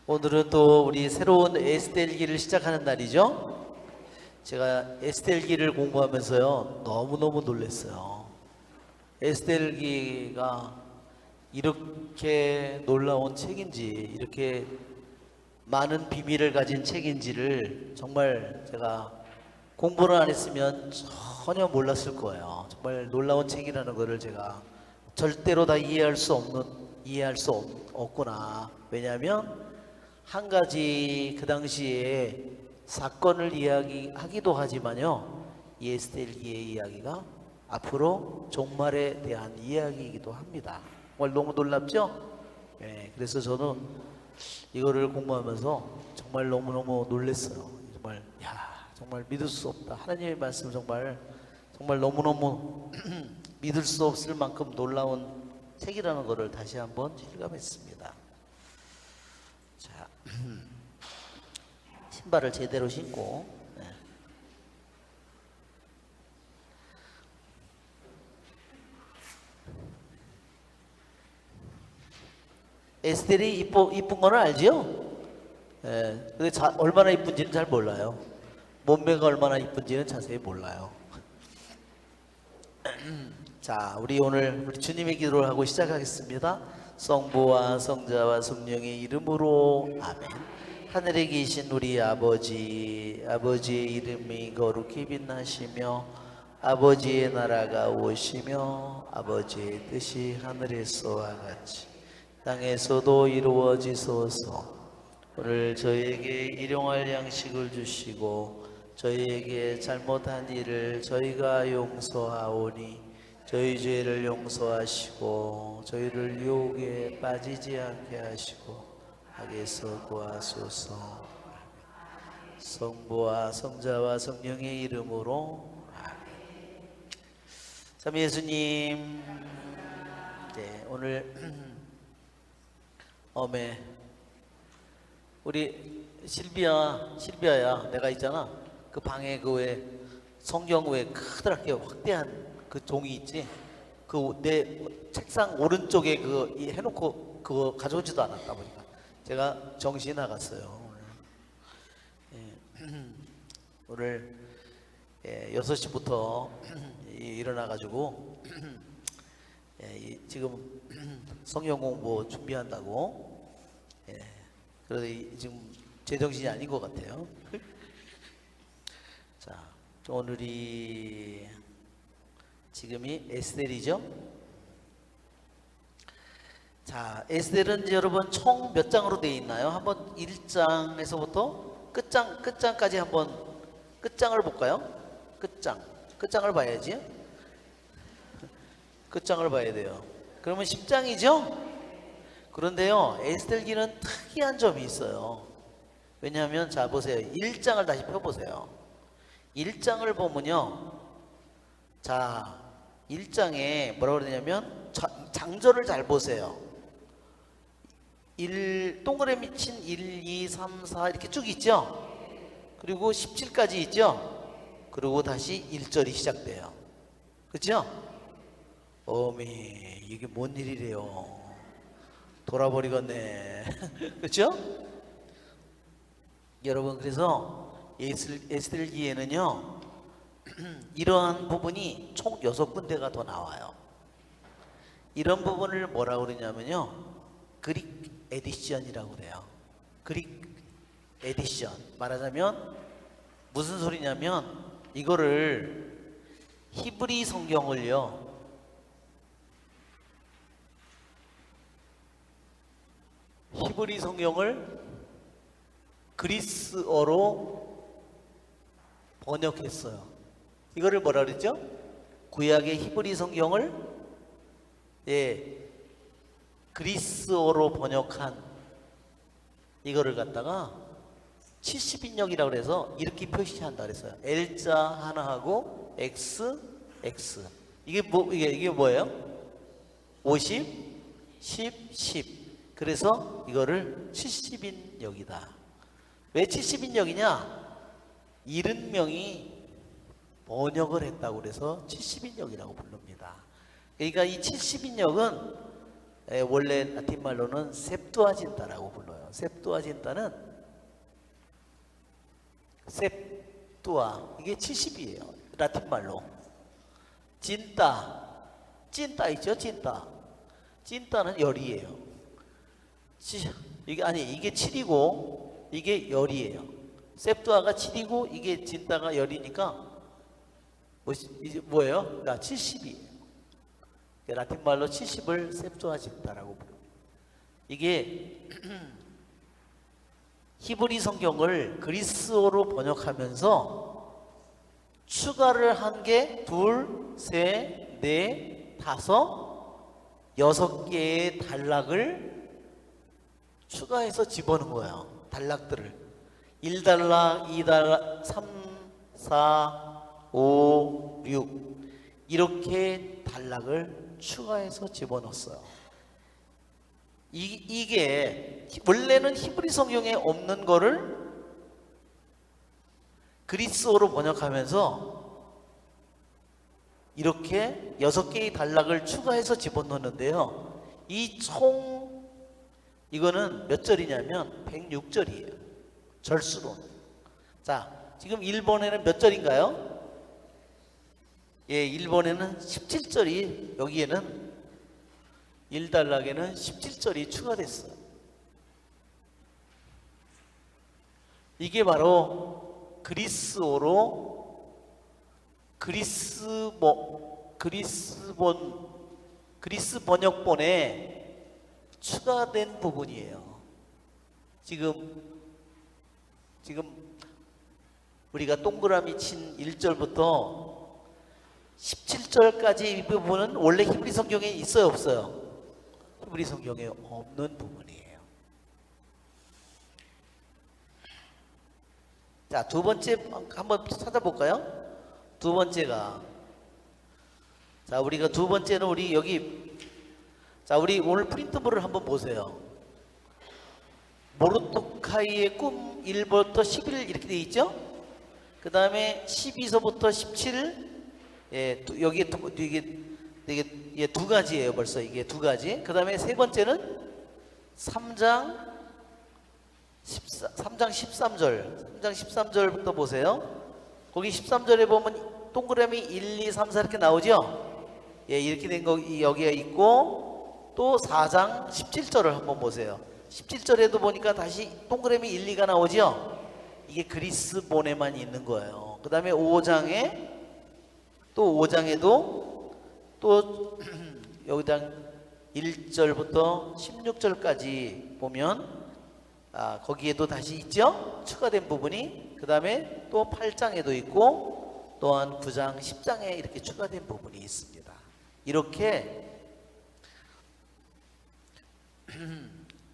오늘은 또 우리 새로운 에스텔기를 시작하는 날이죠. 제가 에스텔기를 공부하면서요 너무너무 놀랐어요. 에스텔기가 이렇게 놀라운 책인지, 이렇게 많은 비밀을 가진 책인지를 정말 제가 공부를 안 했으면 전혀 몰랐을 거예요. 정말 놀라운 책이라는 것을 제가 절대로 다 이해할 수 없구나. 왜냐하면 한 가지 그 당시에 사건을 이야기하기도 하지만요, 이 에스텔기의 이야기가 앞으로 종말에 대한 이야기이기도 합니다. 정말 너무 놀랍죠? 그래서 저는 이거를 공부하면서 정말 너무너무 놀랐어요. 정말 정말 믿을 수 없다. 하나님의 말씀 정말 너무너무 믿을 수 없을 만큼 놀라운 책이라는 것을 다시 한번 실감했습니다. 자, 신발을 제대로 신고. 에스텔이 이쁜 거는 알지요? 근데 얼마나 이쁜지는 잘 몰라요. 몸매가 얼마나 이쁜지는 자세히 몰라요. 자, 우리 오늘 주님의 기도를 하고 시작하겠습니다. 성부와 성자와 성령의 이름으로 아멘. 하늘에 계신 우리 아버지의 이름이 거룩히 빛나시며 아버지의 나라가 오시며 아버지의 뜻이 하늘에서와 같이 땅에서도 이루어지소서. 오늘 저희에게 일용할 양식을 주시고 저희에게 잘못한 일을 저희가 용서하오니 저희 죄를 용서하시고 저희를 유혹에 빠지지 않게 하시고 악에서 구하소서. 성부와 성자와 성령의 이름으로 아멘. 참 예수님, 오늘 우리 실비아야, 내가 있잖아. 그 방에 그 외 성경 외에 크더랗게 확대한 그 종이 있지. 그 내 책상 오른쪽에 그거 해놓고 그거 가져오지도 않았다 보니까 제가 정신이 나갔어요. 오늘 6시부터 일어나가지고 지금 성경 공부 준비한다고. 그래서 지금 제정신이 아닌 것 같아요. 자, 오늘이 지금이 에스텔이죠. 자, 에스텔은 여러분 총 몇 장으로 되어 있나요? 한번 1장에서부터 끝장까지 한번 끝장을 볼까요? 끝장을 봐야지. 끝장을 봐야 돼요. 그러면 10장이죠? 그런데요, 에스텔기는 특이한 점이 있어요. 왜냐하면 자 보세요. 1장을 다시 펴보세요. 1장을 보면요, 자 1장에 뭐라고 그러냐면 장절을 잘 보세요. 동그라미 친 1, 2, 3, 4 이렇게 쭉 있죠? 그리고 17까지 있죠? 그리고 다시 1절이 시작돼요. 그렇죠? 어미, 이게 뭔 일이래요. 돌아버리겠네. 그렇죠? 여러분, 그래서 에스텔기에는요 이러한 부분이 총 6군데가 더 나와요. 이런 부분을 뭐라고 그러냐면요, 그릭 에디션이라고 그래요. 그릭 에디션. 말하자면 무슨 소리냐면, 이거를 히브리 성경을요 히브리 성경을 그리스어로 번역했어요. 이거를 뭐라 그랬죠? 구약의 히브리 성경을 그리스어로 번역한 이거를 갖다가 70인역이라고 그래서 이렇게 표시한다 그랬어요. L자 하나하고 X. 이게 뭐예요? 50, 10, 10. 그래서 이거를 70인역이다. 왜 70인역이냐? 70명이 번역을 했다고 그래서 70인역이라고 부릅니다. 그러니까 이 70인역은 원래 라틴 말로는 셉투아진타라고 불러요. 셉투아 이게 70이에요. 라틴 말로. 찐따 있죠? 찐따는 열이에요. 이게 7이고 이게 열이에요. 셉투아가 7이고 이게 찐따가 열이니까 이제 뭐예요? 70이에요. 라틴 말로 70을 셉투아진타라고 부릅니다. 이게 히브리 성경을 그리스어로 번역하면서 추가를 한 게 둘, 셋, 넷, 다섯, 6개의 단락을 추가해서 집어넣은 거예요. 단락들을 1단락, 2단락, 3, 4, 5, 6 이렇게 단락을 추가해서 집어넣었어요. 이게 원래는 히브리 성경에 없는 거를 그리스어로 번역하면서 이렇게 6개의 단락을 추가해서 집어넣는데요. 이거는 몇 절이냐면 106절이에요. 절수로. 자, 지금 1번에는 몇 절인가요? 예, 1번에는 17절이 여기에는 1단락에는 17절이 추가됐어요. 이게 바로 그리스 번역본에 추가된 부분이에요. 지금 우리가 동그라미 친 1절부터 17절까지 이 부분은 원래 히브리 성경에 있어요, 없어요? 히브리 성경에 없는 부분이에요. 자, 두 번째 한번 찾아볼까요? 두 번째가, 자, 우리가 두 번째는 우리 여기, 자, 우리 오늘 프린트물을 한번 보세요. 모르토카이의 꿈 1부터 11 이렇게 돼 있죠? 그 다음에 12서부터 17, 예, 여기에 이게 두 가지예요. 벌써 이게 두 가지. 그 다음에 세 번째는 3장 13절부터 보세요. 거기 13절에 보면 동그라미 1, 2, 3, 4 이렇게 나오죠? 예, 이렇게 된 거 여기에 있고, 또 4장 17절을 한번 보세요. 17절에도 보니까 다시 동그라미 1, 2가 나오죠? 이게 그리스본에만 있는 거예요. 그 다음에 5장에도 또 여기다 1절부터 16절까지 보면 거기에도 다시 있죠? 추가된 부분이. 그 다음에 또 8장에도 있고, 또한 9장, 10장에 이렇게 추가된 부분이 있습니다. 이렇게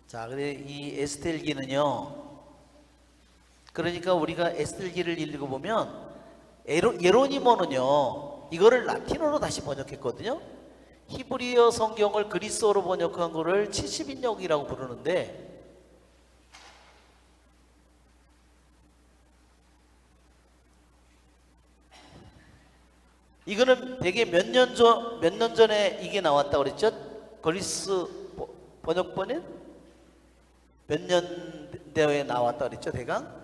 자, 근데 이 에스겔기는요, 그러니까 우리가 에스겔기를 읽어보면 예로니모는요 이거를 라틴어로 다시 번역했거든요. 히브리어 성경을 그리스어로 번역한 거를 70인역이라고 부르는데, 이거는 되게 몇 년 전에 이게 나왔다고 그랬죠? 그리스 번역본은 몇 년대에 나왔다고 그랬죠? 대강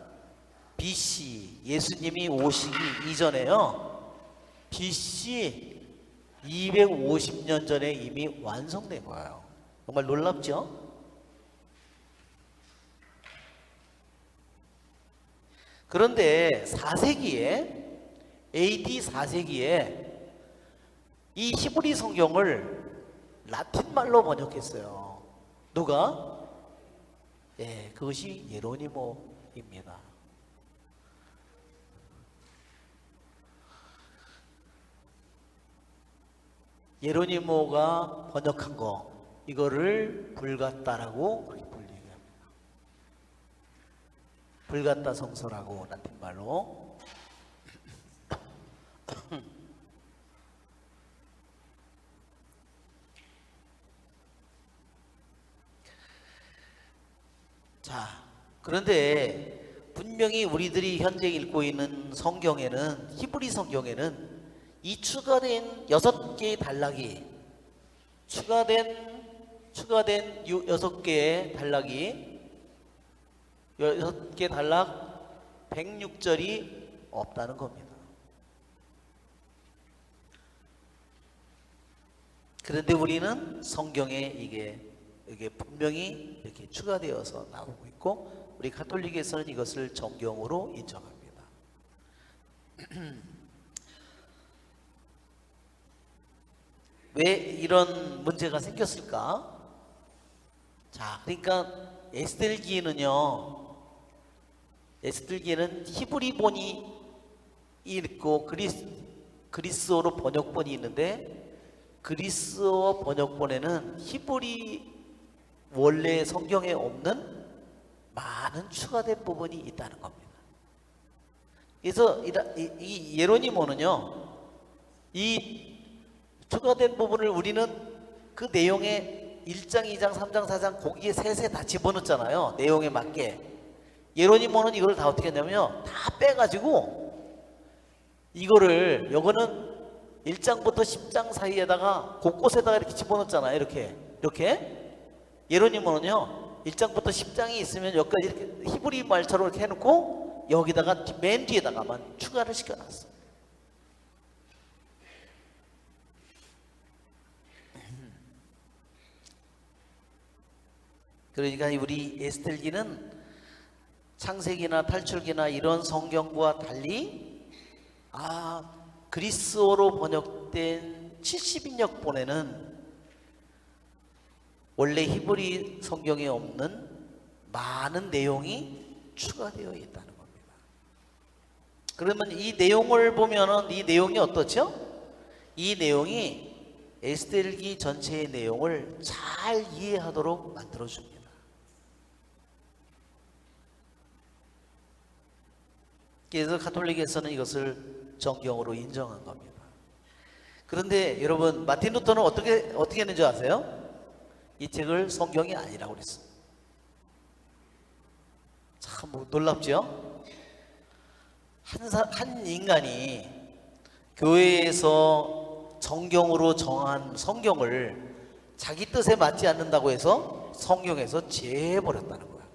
BC, 예수님이 오시기 이전에요. BC 250년 전에 이미 완성된 거예요. 정말 놀랍죠? 그런데 4세기에 AD 4세기에 이 히브리 성경을 라틴 말로 번역했어요. 누가? 예, 그것이 예로니모입니다. 예로니모가 번역한 거, 이거를 불가따라고 그렇게 불리게 합니다. 불가따 성서라고 라틴 말로. 자, 그런데 분명히 우리들이 현재 읽고 있는 성경에는, 히브리 성경에는 이 추가된 6개의 단락이 추가된 추가된 6개의 단락이 6개 단락 106절이 없다는 겁니다. 그런데 우리는 성경에 이게 분명히 이렇게 추가되어서 나오고 있고, 우리 가톨릭에서는 이것을 정경으로 인정합니다. 왜 이런 문제가 생겼을까? 자, 그러니까 에스겔기에는 히브리본이 있고 그리스어로 번역본이 있는데, 그리스어 번역본에는 히브리 원래 성경에 없는 많은 추가된 부분이 있다는 겁니다. 그래서 이 예로니모는요, 이 추가된 부분을 우리는 그 내용에 1장, 2장, 3장, 4장 거기에 셋에 다 집어넣었잖아요. 내용에 맞게. 예로니모는 이걸 다 어떻게 했냐면요, 다 빼가지고 이거는 1장부터 10장 사이에다가 곳곳에다가 이렇게 집어넣었잖아요. 이렇게 예로니모는요, 1장부터 10장이 있으면 여기까지 이렇게 히브리 말처럼 이렇게 해놓고 여기다가 맨 뒤에다가만 추가를 시켜놨어. 그러니까 우리 에스겔기는 창세기나 탈출기나 이런 성경과 달리 그리스어로 번역된 70인역본에는 원래 히브리 성경에 없는 많은 내용이 추가되어 있다는 겁니다. 그러면 이 내용을 보면은 이 내용이 어떻죠? 이 내용이 에스겔기 전체의 내용을 잘 이해하도록 만들어줍니다. 그래서 가톨릭에서는 이것을 정경으로 인정한 겁니다. 그런데 여러분, 마틴 루터는 어떻게 했는지 아세요? 이 책을 성경이 아니라고 그랬어요. 참 놀랍죠? 한 인간이 교회에서 정경으로 정한 성경을 자기 뜻에 맞지 않는다고 해서 성경에서 제해버렸다는 거야.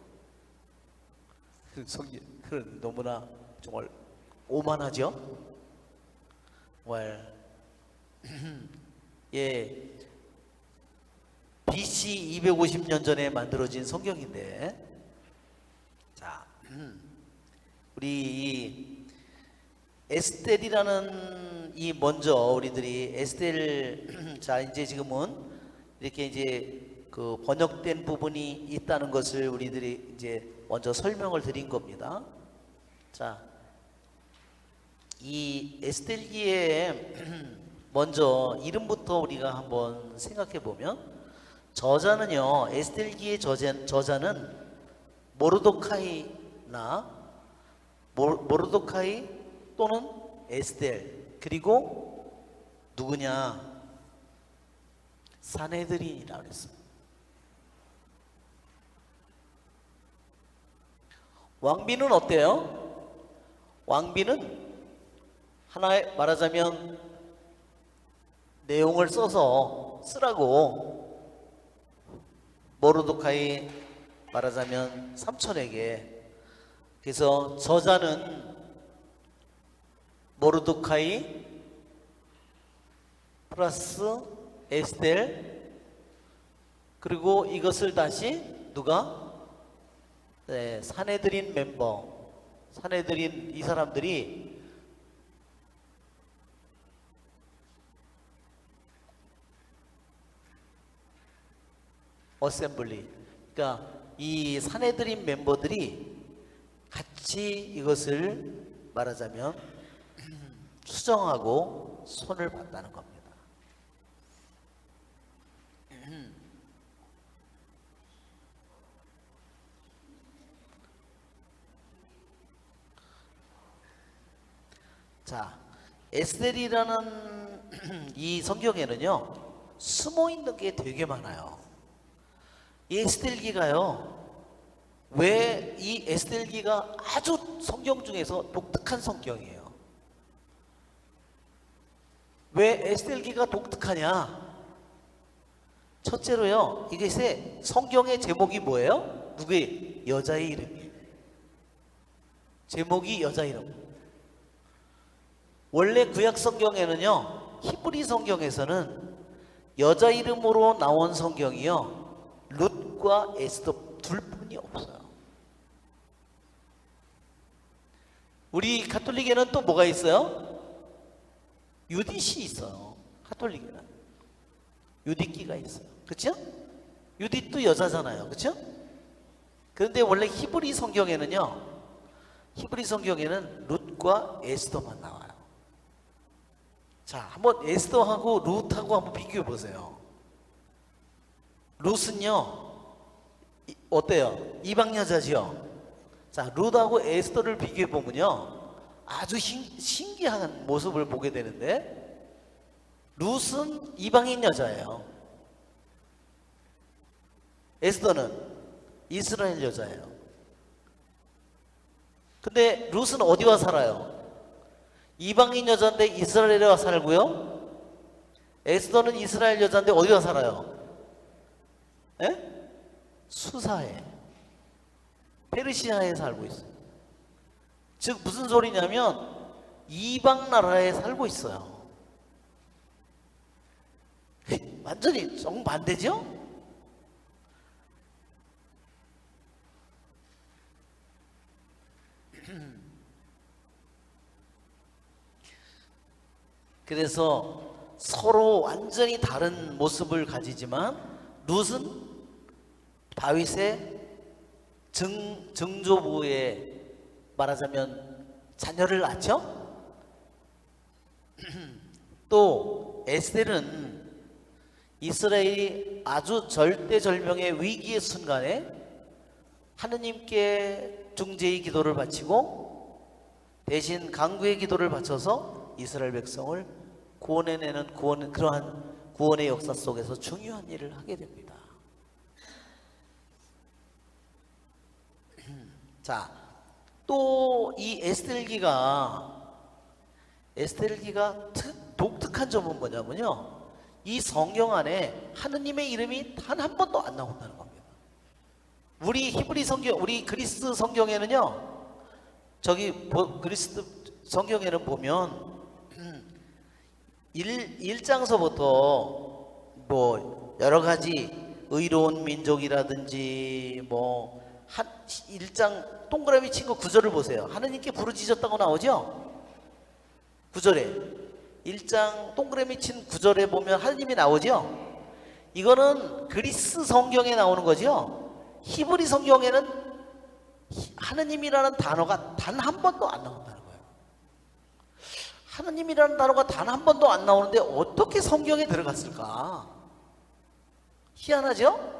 그건 너무나 정말 오만하죠? 예, BC 250년 전에 만들어진 성경인데, 자, 우리 이 에스겔이라는 먼저 우리들이 자, 이제 지금은 이렇게 이제 그 번역된 부분이 있다는 것을 우리들이 이제 먼저 설명을 드린 겁니다. 자, 이 에스겔기의 먼저 이름부터 우리가 한번 생각해 보면, 저자는요, 에스겔기의 저자는 모르도카이 또는 에스겔, 그리고 누구냐? 산헤드린이라고 그랬어요. 왕비는 어때요? 왕비는 하나의 말하자면 내용을 쓰라고 모르도카이 말하자면 삼촌에게, 그래서 저자는 모르도카이 플러스 에스겔, 그리고 이것을 다시 누가? 네, 산헤드린 이 사람들이 어셈블리, 그러니까 이 산헤드린 멤버들이 같이 이것을 말하자면 수정하고 손을 봤다는 겁니다. 자, 에스겔이라는 이 성경에는요, 숨어 있는 게 되게 많아요. 이 에스겔기가요, 왜 이 에스겔기가 아주 성경 중에서 독특한 성경이에요. 왜 에스겔기가 독특하냐? 첫째로요, 이것의 성경의 제목이 뭐예요? 누구의? 여자의 이름이에요. 제목이 여자 이름. 원래 구약 성경에는요, 히브리 성경에서는 여자 이름으로 나온 성경이요, 룻과 에스더 둘뿐이 없어요. 우리 가톨릭에는 또 뭐가 있어요? 유딧이 있어요. 가톨릭에는 유딧기가 있어요. 그렇죠? 유딧도 여자잖아요. 그렇죠? 그런데 원래 히브리 성경에는요, 히브리 성경에는 룻과 에스더만 나와요. 자, 한번 에스더하고 룻하고 한번 비교해 보세요. 룻은요, 어때요? 이방 여자지요? 자, 룻하고 에스더를 비교해 보면요, 아주 신기한 모습을 보게 되는데, 룻은 이방인 여자예요. 에스더는 이스라엘 여자예요. 근데 룻은 어디와 살아요? 이방인 여자인데 이스라엘에 와 살고요. 에스더는 이스라엘 여자인데 어디와 살아요? 에? 수사에, 페르시아에 살고 있어요. 즉 무슨 소리냐면 이방 나라에 살고 있어요. 완전히 정반대죠? 그래서 서로 완전히 다른 모습을 가지지만, 룻은 다윗의 증조부에 말하자면 자녀를 낳죠. 또 에스겔은 이스라엘이 아주 절대절명의 위기의 순간에 하느님께 중재의 기도를 바치고 대신 강구의 기도를 바쳐서 이스라엘 백성을 구원해내는 그러한 구원의 역사 속에서 중요한 일을 하게 됩니다. 자, 또 이 에스겔기가 독특한 점은 뭐냐면요, 이 성경 안에 하느님의 이름이 단 한 번도 안 나온다는 겁니다. 우리 히브리 성경, 우리 그리스 성경에는요, 그리스 성경에는 보면 1장서부터 뭐 여러 가지 의로운 민족이라든지 뭐 1장 동그라미 친 거 9절을 보세요. 하느님께 부르짖었다고 나오죠? 9절에 1장 동그라미 친 9절에 보면 하느님이 나오죠? 이거는 그리스 성경에 나오는 거죠. 히브리 성경에는 하느님이라는 단어가 단 한 번도 안 나온다는 거예요. 하느님이라는 단어가 단 한 번도 안 나오는데 어떻게 성경에 들어갔을까? 희한하죠?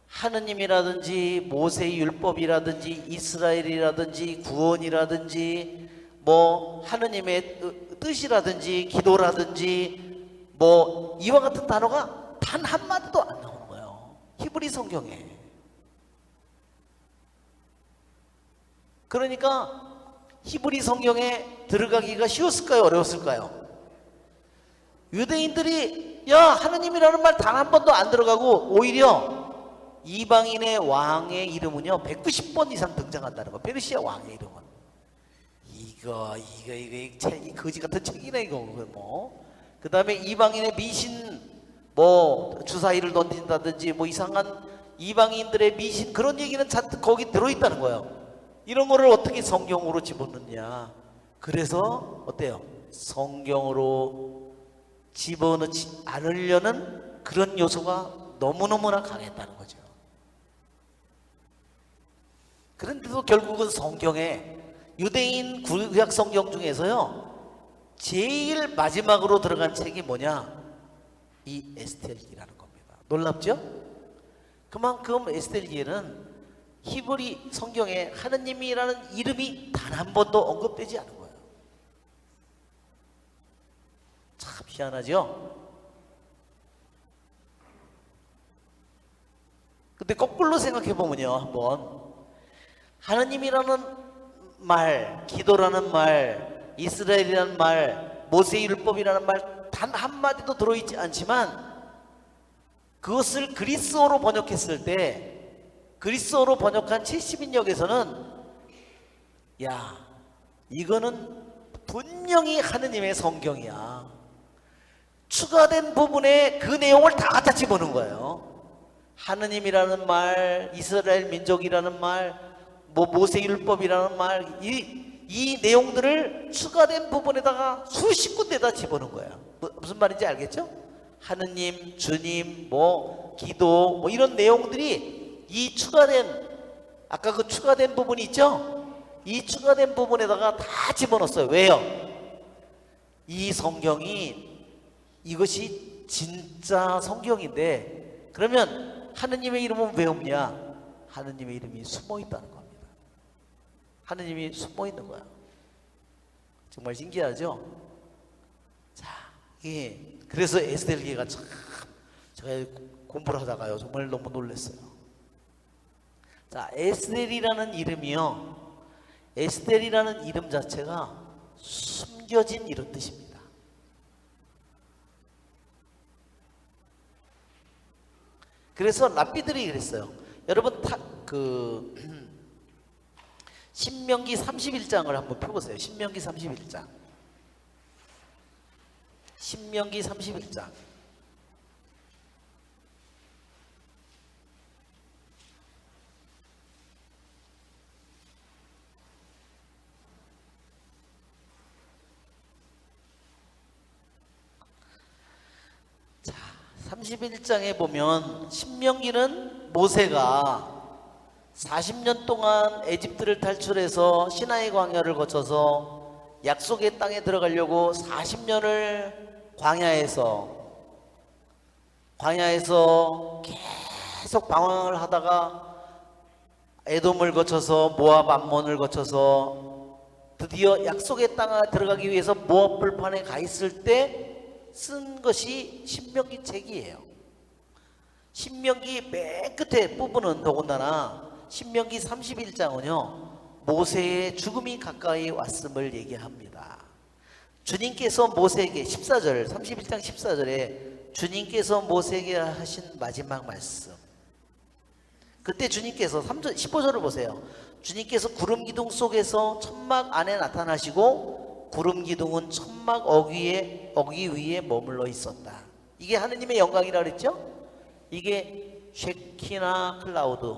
하느님이라든지 모세의 율법이라든지 이스라엘이라든지 구원이라든지 뭐 하느님의 뜻이라든지 기도라든지 뭐 이와 같은 단어가 단 한마디도 안 나오는 거예요, 히브리 성경에. 그러니까 히브리 성경에 들어가기가 쉬웠을까요? 어려웠을까요? 유대인들이 야, 하느님이라는 말 단 한 번도 안 들어가고 오히려 이방인의 왕의 이름은요 190번 이상 등장한다는 거. 페르시아 왕의 이름은 이거 거지 같은 책이네 이거. 뭐 그 다음에 이방인의 미신, 뭐 주사위를 던진다든지 뭐 이상한 이방인들의 미신, 그런 얘기는 잔뜩 거기 들어있다는 거예요. 이런 거를 어떻게 성경으로 집어넣냐. 그래서 어때요? 성경으로 집어넣지 않으려는 그런 요소가 너무너무나 강했다는 거죠. 그런데도 결국은 성경에 유대인 구약 성경 중에서요 제일 마지막으로 들어간 책이 뭐냐? 이 에스겔기라는 겁니다. 놀랍죠? 그만큼 에스겔기에는 히브리 성경에 하느님이라는 이름이 단 한 번도 언급되지 않은 거예요. 참 희한하죠? 근데 거꾸로 생각해 보면요, 한번 하느님이라는 말, 기도라는 말, 이스라엘이라는 말, 모세의 율법이라는 말 단 한마디도 들어있지 않지만 그것을 그리스어로 번역했을 때 그리스어로 번역한 70인역에서는 야, 이거는 분명히 하느님의 성경이야. 추가된 부분에 그 내용을 다 갖다 집어넣은 거예요. 하느님이라는 말, 이스라엘 민족이라는 말, 모세율법이라는 말, 이 내용들을 추가된 부분에다가 수십 군데다 집어넣은 거예요. 무슨 말인지 알겠죠? 하느님, 주님, 기도, 이런 내용들이 이 추가된, 아까 그 추가된 부분이 있죠? 이 추가된 부분에다가 다 집어넣었어요. 왜요? 이 성경이 이것이 진짜 성경인데, 그러면 하느님의 이름은 왜 없냐? 하느님의 이름이 숨어 있다는 겁니다. 하느님이 숨어 있는 거야. 정말 신기하죠? 자, 그래서 에스겔기가 참 제가 공부를 하다가요 정말 너무 놀랐어요. 자, 에스겔이라는 이름이요, 에스겔이라는 이름 자체가 숨겨진 이런 뜻입니다. 그래서 랍비들이 그랬어요. 여러분 신명기 31장을 한번 펴보세요. 신명기 31장. 신명기 31장. 자, 31장에 보면 신명기는 모세가 40년 동안 에집트를 탈출해서 시나이 광야를 거쳐서 약속의 땅에 들어가려고 40년을 광야에서 계속 방황을 하다가 에돔을 거쳐서 모압 암몬을 거쳐서 드디어 약속의 땅에 들어가기 위해서 모압 불판에 가 있을 때 쓴 것이 신명기 책이에요. 신명기 맨 끝에 부분은 더군다나 신명기 31장은요 모세의 죽음이 가까이 왔음을 얘기합니다. 주님께서 모세에게 14절 31장 14절에 주님께서 모세에게 하신 마지막 말씀, 그때 주님께서 15절을 보세요. 주님께서 구름 기둥 속에서 천막 안에 나타나시고 구름 기둥은 천막 어귀 위에 머물러 있었다. 이게 하느님의 영광이라 그랬죠? 이게 쉐키나 클라우드,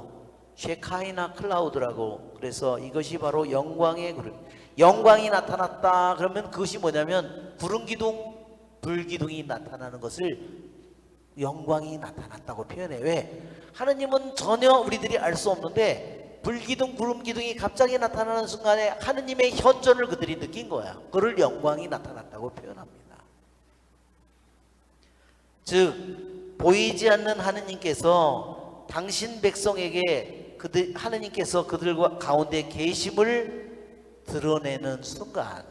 쉐카이나 클라우드라고, 그래서 이것이 바로 영광의 구름, 영광이 나타났다. 그러면 그것이 뭐냐면 구름 기둥, 불 기둥이 나타나는 것을 영광이 나타났다고 표현해. 왜? 하느님은 전혀 우리들이 알 수 없는데 불기둥, 구름기둥이 갑자기 나타나는 순간에 하느님의 현존을 그들이 느낀 거야. 그를 영광이 나타났다고 표현합니다. 즉 보이지 않는 하느님께서 당신 백성에게 하느님께서 그들과 가운데 계심을 드러내는 순간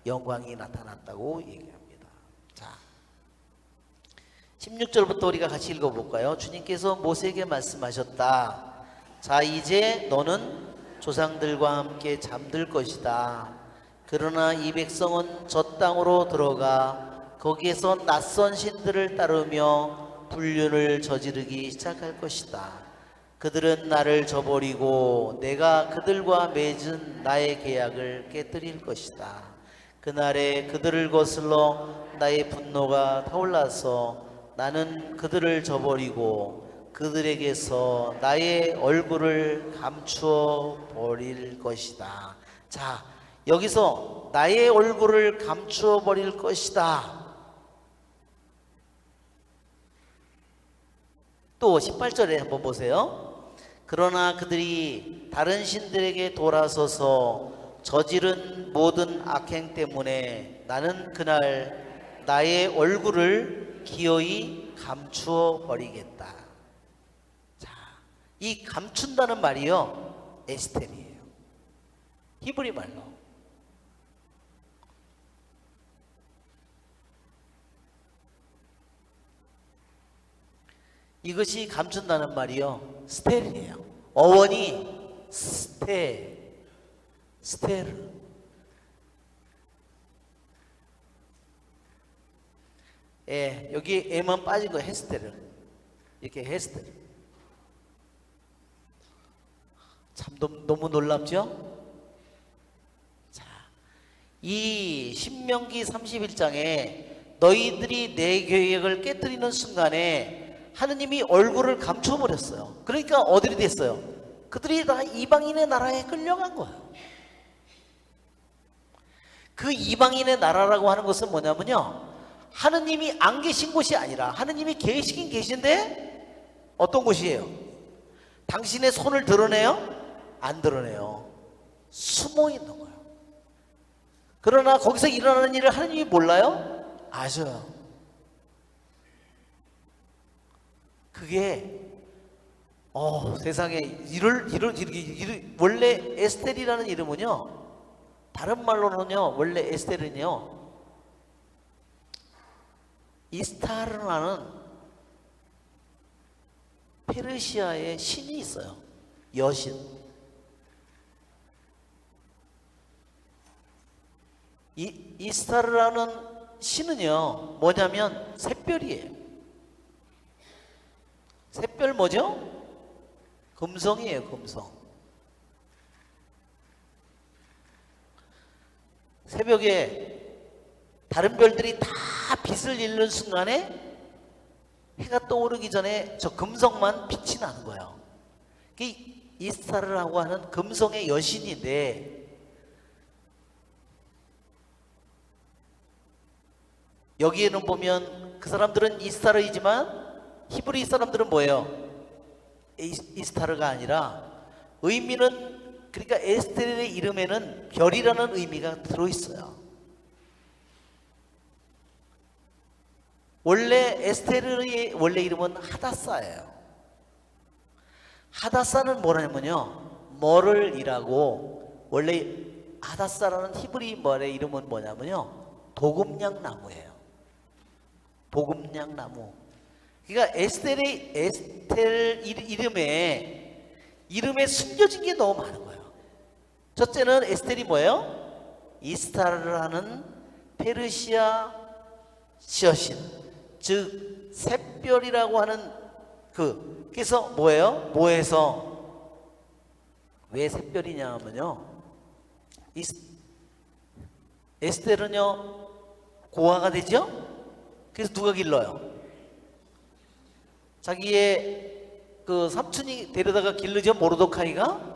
영광이 나타났다고 얘기합니다. 자, 16절부터 우리가 같이 읽어볼까요? 주님께서 모세에게 말씀하셨다. 자, 이제 너는 조상들과 함께 잠들 것이다. 그러나 이 백성은 저 땅으로 들어가 거기에서 낯선 신들을 따르며 불륜을 저지르기 시작할 것이다. 그들은 나를 저버리고 내가 그들과 맺은 나의 계약을 깨뜨릴 것이다. 그날에 그들을 거슬러 나의 분노가 타올라서 나는 그들을 저버리고 그들에게서 나의 얼굴을 감추어 버릴 것이다. 자, 여기서 나의 얼굴을 감추어 버릴 것이다. 또 18절에 한번 보세요. 그러나 그들이 다른 신들에게 돌아서서 저지른 모든 악행 때문에 나는 그날 나의 얼굴을 기어이 감추어 버리겠다. 이 감춘다는 말이요 에스텔이에요. 히브리 말로. 이것이 감춘다는 말이요 스텔이에요. 어원이 스테르. 예, 여기 에만 빠진 거 헤스테르. 이렇게 에스테르. 참 너무 놀랍죠? 자, 이 신명기 31장에 너희들이 내 계획을 깨뜨리는 순간에 하느님이 얼굴을 감춰버렸어요. 그러니까 어디로 됐어요? 그들이 다 이방인의 나라에 끌려간 거예요. 그 이방인의 나라라고 하는 것은 뭐냐면요, 하느님이 안 계신 곳이 아니라 하느님이 계시긴 계신데 어떤 곳이에요? 당신의 손을 드러내요? 안 드러내요. 숨어 있는 거예요. 그러나 거기서 일어나는 일을 하느님이 몰라요? 아셔요. 그게 세상에 원래 에스텔이라는 이름은요, 다른 말로는요, 원래 에스텔은요, 이스타르라는 페르시아의 신이 있어요. 여신. 이스타르라는 신은요, 뭐냐면 샛별이에요. 샛별 뭐죠? 금성이에요, 금성. 새벽에 다른 별들이 다 빛을 잃는 순간에 해가 떠오르기 전에 저 금성만 빛이 나는 거예요. 이스타르라고 하는 금성의 여신인데, 여기에는 보면 그 사람들은 이스타르이지만 히브리 사람들은 뭐예요? 이스타르가 아니라 의미는, 그러니까 에스텔의 이름에는 별이라는 의미가 들어있어요. 원래 에스텔의 원래 이름은 하다사예요. 하다사는 뭐냐면요, 머를이라고, 원래 하다사라는 히브리 말의 이름은 뭐냐면요, 도금냥 나무예요. 도금냥 나무. 그러니까 에스텔 이름에 숨겨진 게 너무 많은 거예요. 첫째는 에스텔이 뭐예요? 이스타르라는 페르시아 여신, 즉 샛별이라고 하는 그래서 뭐예요? 뭐해서 왜 샛별이냐 하면요, 에스텔은요 고아가 되죠? 그래서 누가 길러요? 자기의 그 삼촌이 데려다가 길르죠, 모르도카이가.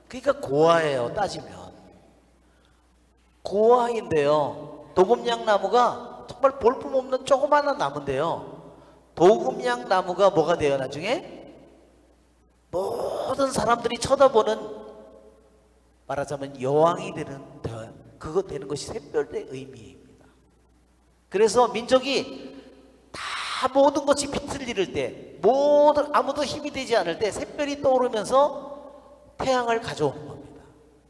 그러니까 고아예요, 따지면. 고아인데요, 도금냥 나무가 정말 볼품없는 조그마한 나무인데요, 도금냥 나무가 뭐가 돼요? 나중에 모든 사람들이 쳐다보는, 말하자면 여왕이 되는, 그거 되는 것이 샛별의 의미입니다. 그래서 민족이 다 모든 것이 빛을 잃을 때, 아무도 힘이 되지 않을 때 샛별이 떠오르면서 태양을 가져오는 겁니다.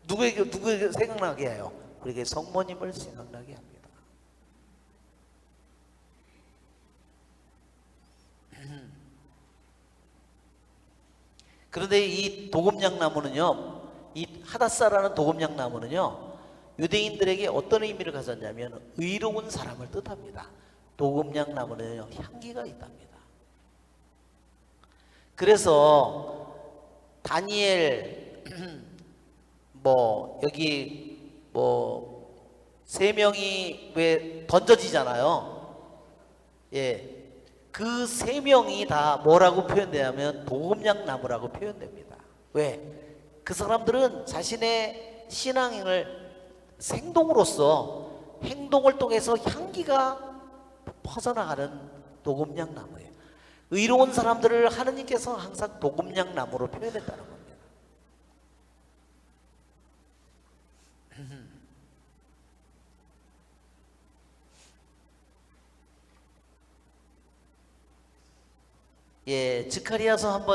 누구에게 생각나게 해요? 우리에게 성모님을 생각나게 합니다. 그런데 이 도금냥 나무는요, 이 하다사라는 도금냥 나무는요, 유대인들에게 어떤 의미를 가졌냐면 의로운 사람을 뜻합니다. 도금냥 나무는요, 향기가 있답니다. 그래서 다니엘 여기 세 명이 왜 던져지잖아요. 예, 그 세 명이 다 뭐라고 표현되냐면 도금냥 나무라고 표현됩니다. 왜? 그 사람들은 자신의 신앙을 생동으로서, 행동을 통해서 향기가 퍼져나가는 도금냥 나무예요. 의로운 사람들을 하느님께서 항상 도금냥 나무로 표현했다는 겁니다. 예, 즉가리야서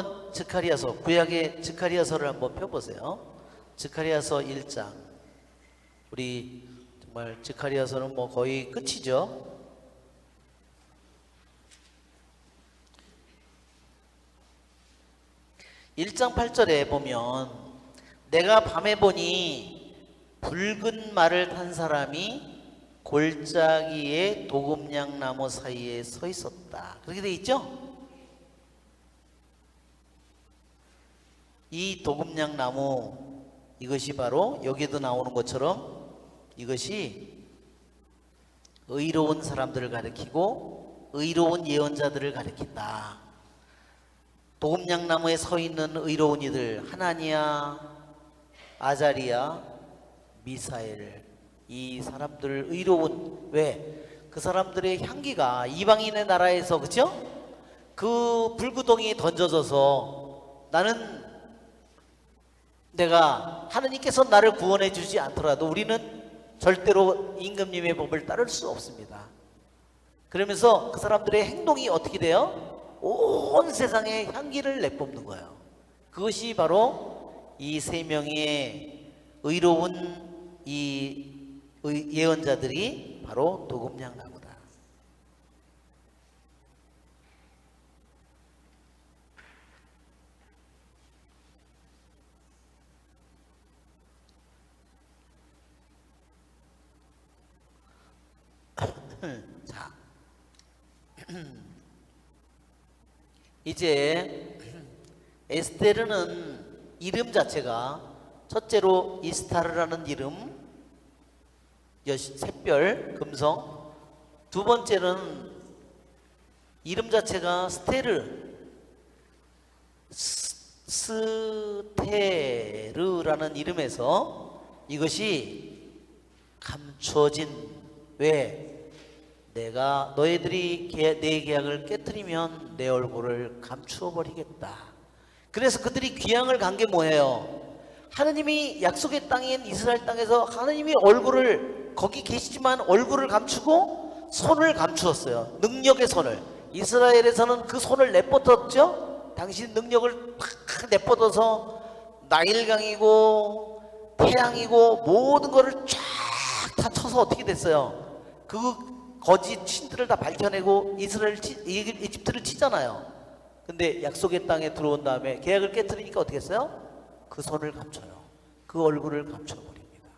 구약의 즉가리야서를 한번 펴보세요. 즉가리야서 1장. 우리 정말 즉가리야서는 거의 끝이죠. 1장 8절에 보면, 내가 밤에 보니 붉은 말을 탄 사람이 골짜기에 도금냥 나무 사이에 서 있었다. 그렇게 돼 있죠? 이 도금냥 나무, 이것이 바로 여기도 나오는 것처럼 이것이 의로운 사람들을 가리키고 의로운 예언자들을 가리킨다. 도금냥 나무에 서 있는 의로운 이들, 하나니야, 아자리야, 미사엘, 이 사람들 의로운, 왜? 그 사람들의 향기가 이방인의 나라에서, 그죠? 그 불구덩이에 던져져서 내가 하느님께서 나를 구원해 주지 않더라도 우리는 절대로 임금님의 법을 따를 수 없습니다. 그러면서 그 사람들의 행동이 어떻게 돼요? 온 세상에 향기를 내뿜는 거예요. 그것이 바로 이 세 명의 의로운 이 예언자들이 바로 도금냥 나무다. 자, 이제 에스테르는 이름 자체가 첫째로 이스타르라는 이름, 샛별, 금성. 두 번째는 이름 자체가 스테르라는 이름에서 이것이 감춰진, 왜? 내가 너희들이 내 계약을 깨뜨리면 내 얼굴을 감추어 버리겠다. 그래서 그들이 귀향을 간 게 뭐예요? 하느님이 약속의 땅인 이스라엘 땅에서 하느님이 얼굴을, 거기 계시지만 얼굴을 감추고 손을 감추었어요. 능력의 손을. 이스라엘에서는 그 손을 내뻗었죠. 당신 능력을 팍 내뻗어서 나일강이고 태양이고 모든 거를 쫙 다 쳐서 어떻게 됐어요? 그 거짓 신들을 다 밝혀내고 이집트를 치잖아요. 근데 약속의 땅에 들어온 다음에 계약을 깨뜨리니까 어떻게 했어요? 그 손을 감춰요. 그 얼굴을 감춰버립니다.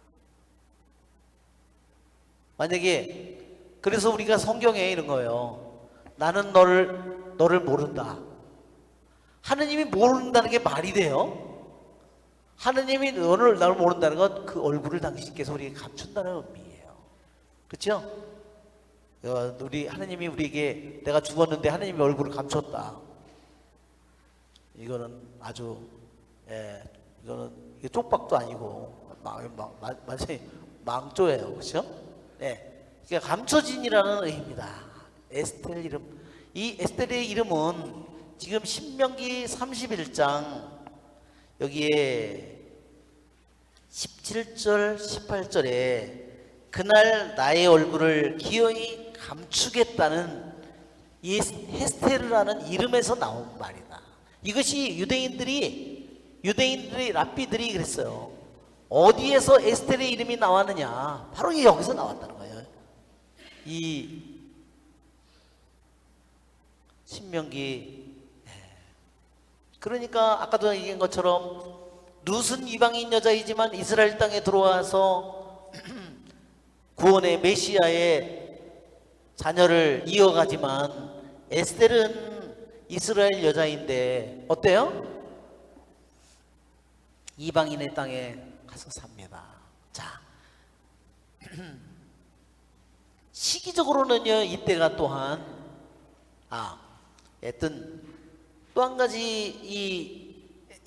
만약에, 그래서 우리가 성경에 이런 거예요. 나는 너를 모른다. 하느님이 모른다는 게 말이 돼요? 하느님이 나를 모른다는 건 그 얼굴을 당신께서 우리에게 감춘다는 의미예요. 그렇죠? 우리 하느님이 우리에게, 내가 죽었는데 하느님이 얼굴을 감췄다. 이거는 아주, 이거는 이게 쪽박도 아니고 완전히 망조예요, 그렇죠? 그러니까 감춰진이라는 의미입니다. 에스텔 이름. 이 에스텔의 이름은 지금 신명기 31장 여기에 17절, 18절에 그날 나의 얼굴을 기어이 감추겠다는 이 에스테르라는 이름에서 나온 말이다. 이것이 유대인들이 랍비들이 그랬어요. 어디에서 에스테르의 이름이 나왔느냐? 바로 여기서 나왔다는 거예요. 이 신명기. 그러니까 아까도 얘기한 것처럼 룻은 이방인 여자이지만 이스라엘 땅에 들어와서 구원의 메시아의 자녀를 이어가지만 에스텔은 이스라엘 여자인데 어때요? 이방인의 땅에 가서 삽니다. 자, 시기적으로는요, 이때가 또한, 하여튼 또 한 가지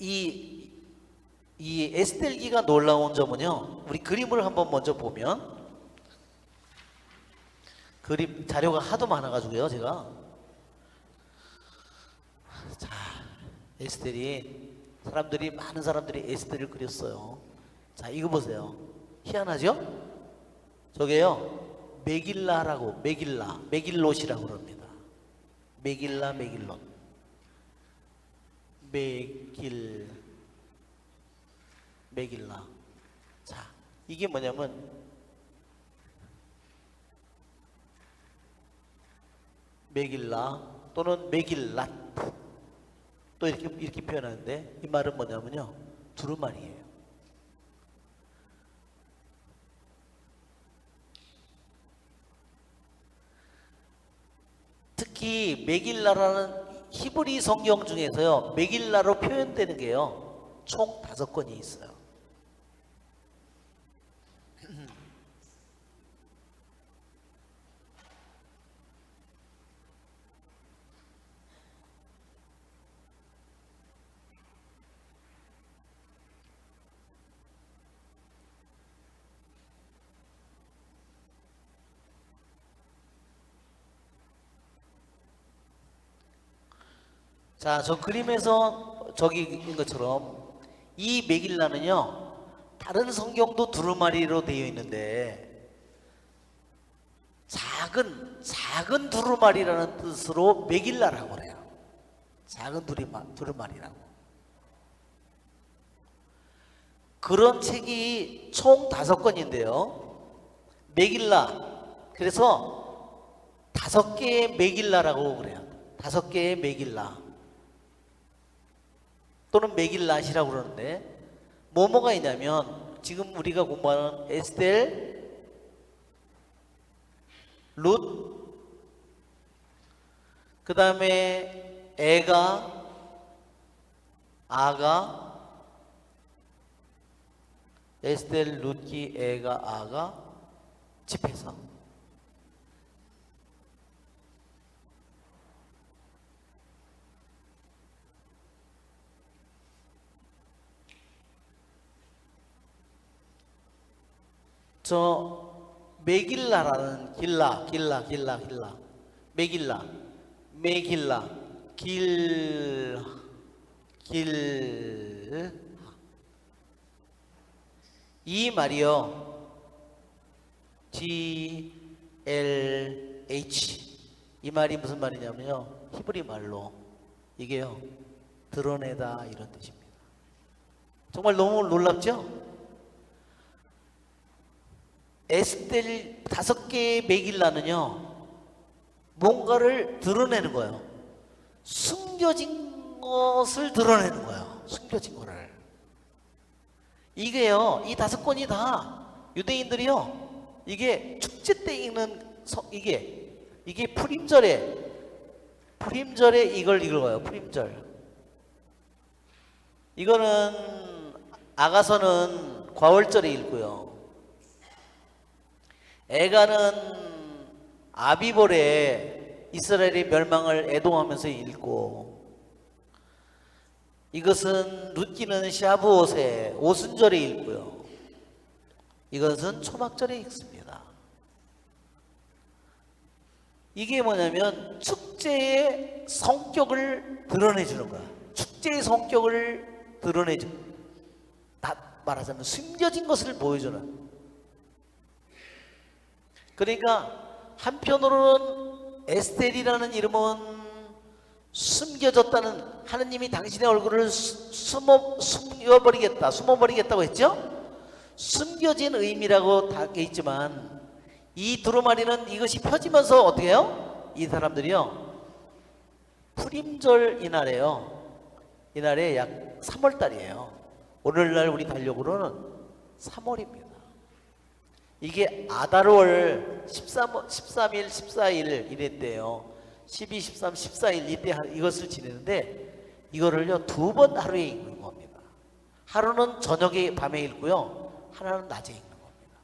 이 에스텔기가 놀라운 점은요, 우리 그림을 한번 먼저 보면, 그림 자료가 하도 많아가지고요, 제가. 자, 에스텔이, 많은 사람들이 에스텔을 그렸어요. 자, 이거 보세요. 희한하죠? 저게요, 메길롯이라고 그럽니다. 메길롯. 메길라. 자, 이게 뭐냐면 메길라 또는 메길랏 또 이렇게 표현하는데, 이 말은 뭐냐면요, 두루마리예요. 특히 메길라라는 히브리 성경 중에서요, 메길라로 표현되는 게요, 총 5건이 있어요. 자, 저 그림에서 저기 있는 것처럼 이 메길라는요, 다른 성경도 두루마리로 되어 있는데 작은 두루마리라는 뜻으로 메길라라고 그래요. 작은 두루마리라고. 그런 책이 총 5건인데요. 메길라. 그래서 5개의 메길라라고 그래요. 5개의 메길라. 또는 메길랏이라고 그러는데 뭐가 있냐면 지금 우리가 공부하는 에스텔, 룻, 그 다음에 에가, 아가, 에스텔, 룻기, 에가, 아가, 집회서. 저 메길라라는 메길라, 이 말이요, GLH, 이 말이 무슨 말이냐면요, 히브리 말로 이게요, 드러내다 이런 뜻입니다. 정말 너무 놀랍죠? 에스텔 5개의 메길라는요, 뭔가를 드러내는 거예요. 숨겨진 것을 드러내는 거예요. 숨겨진 거를. 이게요, 이 5건이 다 유대인들이요, 이게 축제 때 읽는 이게 푸림절에 이걸 읽어요. 푸림절. 이거는 아가서는 과월절에 읽고요. 에가는 아비볼에 이스라엘의 멸망을 애동하면서 읽고, 이것은 룻기는 샤브옷에 오순절에 읽고요. 이것은 초막절에 읽습니다. 이게 뭐냐면 축제의 성격을 드러내주는 거야. 축제의 성격을 드러내주는, 말하자면 숨겨진 것을 보여주는. 그러니까 한편으로는 에스텔이라는 이름은 숨겨졌다는, 하느님이 당신의 얼굴을 숨어버리겠다고 했죠? 숨겨진 의미라고 다 있지만, 이 두루마리는 이것이 펴지면서 어떻게 해요? 이 사람들이요, 푸림절 이날에 약 3월달이에요. 오늘날 우리 달력으로는 3월입니다. 이게 아달월 13일, 14일 이랬대요. 12, 13, 14일 이때 이것을 지내는데, 이거를요 2번 하루에 읽는 겁니다. 하루는 저녁에 밤에 읽고요, 하나는 낮에 읽는 겁니다.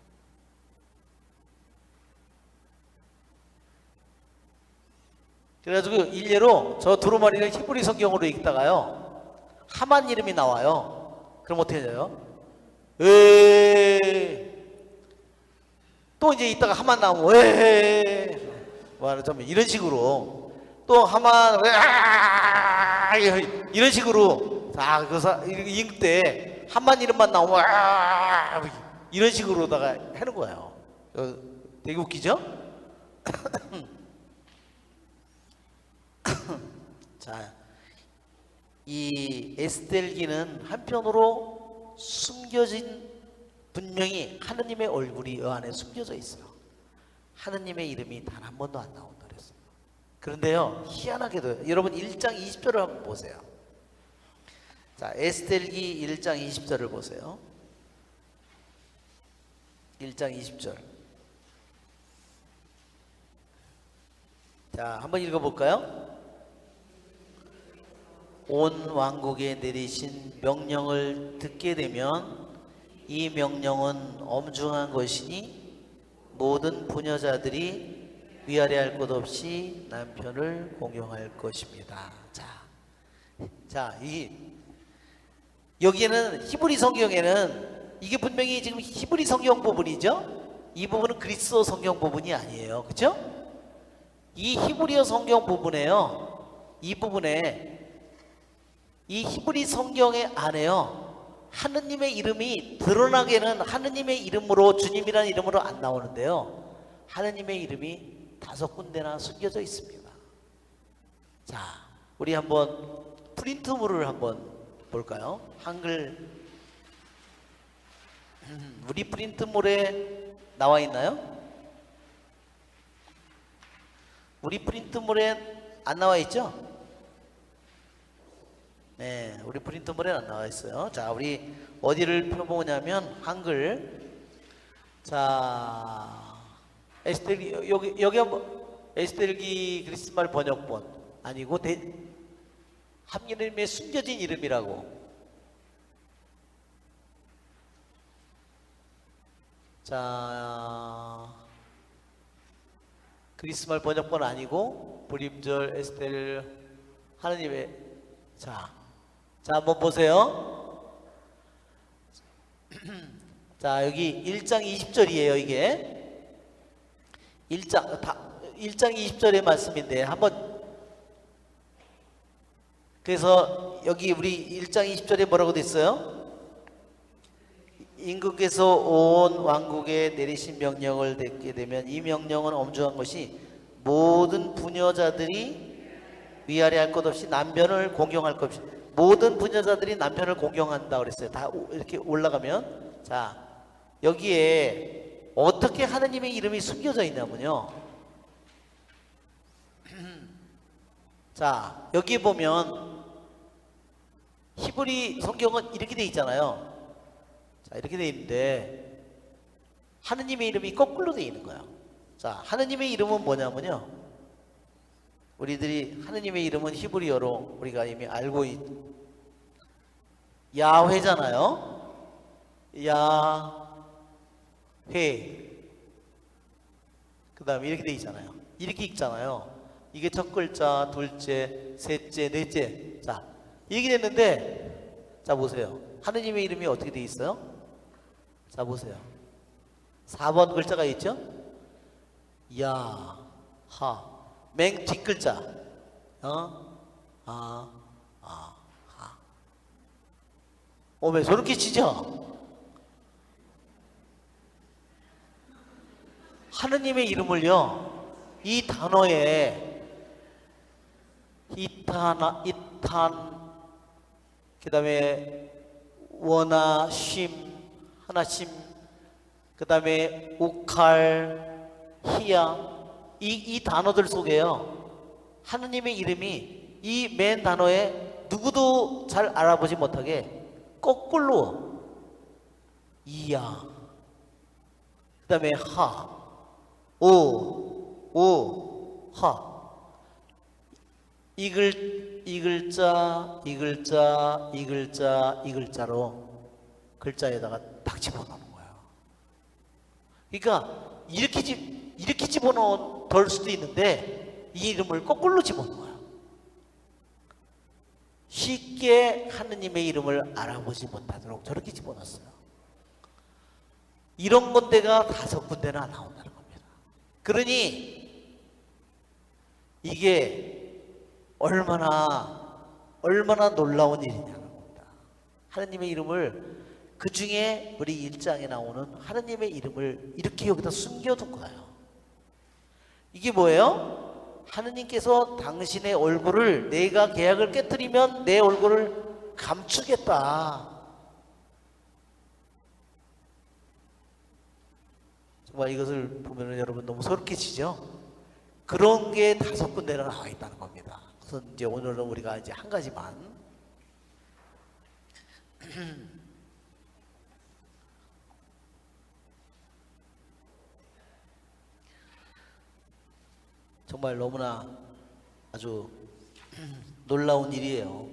그래가지고 일례로 저 두루마리를 히브리 성경으로 읽다가요, 하만 이름이 나와요. 그럼 어떻게 해요? 또 이제 이따가 하만 나오면 말하자면 이런 식으로, 또 하만 이런 식으로 다 읽을 때 하만 이름만 나오면 이런 식으로다가 하는 거예요. 되게 웃기죠? 자, 이 에스텔기는 한편으로 숨겨진, 분명히 하느님의 얼굴이 이 안에 숨겨져 있어요. 하느님의 이름이 단 한 번도 안 나온다 그랬어요. 그런데요, 희한하게도 여러분 1장 20절을 한번 보세요. 자, 에스텔기 1장 20절을 보세요. 1장 20절. 자, 한번 읽어볼까요? 온 왕국에 내리신 명령을 듣게 되면 이 명령은 엄중한 것이니 모든 부녀자들이 위아래할 것 없이 남편을 공경할 것입니다. 여기에는 히브리 성경에는 이게 분명히 지금 히브리 성경 부분이죠. 이 부분은 그리스도 성경 부분이 아니에요. 그렇죠? 이 히브리어 성경 부분에요. 이 부분에 이 히브리 성경의 안에요. 하느님의 이름이 드러나게는 하느님의 이름으로 주님이라는 이름으로 안 나오는데요. 하느님의 이름이 5군데나 숨겨져 있습니다. 자, 우리 한번 프린트물을 한번 볼까요? 한글 우리 프린트물에 나와 있나요? 우리 프린트물에 안 나와 있죠? 네, 우리 프린트물에 안 나와 있어요. 자, 우리 어디를 펴보냐면 한글. 자, 에스텔기 여기 한번 에스텔기 그리스말 번역본 아니고 하느님의 숨겨진 이름이라고. 자, 그리스말 번역본 아니고 불임절 에스텔 하느님의 자 한번 보세요. 자, 여기 1장 20절이에요. 이게 1장 20절의 말씀인데 한번, 그래서 여기 우리 1장 20절에 뭐라고 됐어요? 임금께서 온 왕국에 내리신 명령을 듣게 되면 이 명령은 엄중한 것이 모든 부녀자들이 위아래 할 것 없이 남편을 공경할 것 없이, 모든 부녀자들이 남편을 공경한다 그랬어요. 다 이렇게 올라가면, 자, 여기에 어떻게 하느님의 이름이 숨겨져 있냐면요. 자, 여기 보면 히브리 성경은 이렇게 돼 있잖아요. 자, 이렇게 돼 있는데 하느님의 이름이 거꾸로 돼 있는 거예요. 자, 하느님의 이름은 뭐냐면요, 우리들이 하느님의 이름은 히브리어로 우리가 이미 알고 야훼잖아요. 야훼. 그 다음에 이렇게 돼 있잖아요. 이렇게 읽잖아요. 이게 첫 글자, 둘째, 셋째, 넷째. 자, 이렇게 됐는데, 자, 보세요. 하느님의 이름이 어떻게 돼 있어요? 자, 보세요. 4번 글자가 있죠? 야, 하. 맨 뒷글자. 하. 왜 저렇게 치죠? 하느님의 이름을요, 이 단어에 이탄, 그 다음에 원하, 쉼, 하나심, 그 다음에 우칼, 히야, 이 단어들 속에요, 하느님의 이름이 이 맨 단어에 누구도 잘 알아보지 못하게 거꾸로 이야, 그 다음에 하, 오, 하, 이 글자, 이 글자, 이 글자, 이 글자로 글자에다가 딱 집어넣는 거예요. 그러니까 이렇게 집어넣을 수도 있는데 이 이름을 거꾸로 집어넣는 거예요. 쉽게 하느님의 이름을 알아보지 못하도록 저렇게 집어넣었어요. 이런 군데가 5군데나 나온다는 겁니다. 그러니 이게 얼마나 놀라운 일이냐는 겁니다. 하느님의 이름을, 그 중에 우리 1장에 나오는 하느님의 이름을 이렇게 여기다 숨겨둔 거예요. 이게 뭐예요? 하느님께서 당신의 얼굴을, 내가 계약을 깨뜨리면 내 얼굴을 감추겠다. 정말 이것을 보면 여러분 너무 소름끼치죠? 그런 게 5군데나 나와 있다는 겁니다. 그래서 이제 오늘은 우리가 이제 한 가지만 정말 너무나 아주 놀라운 일이에요.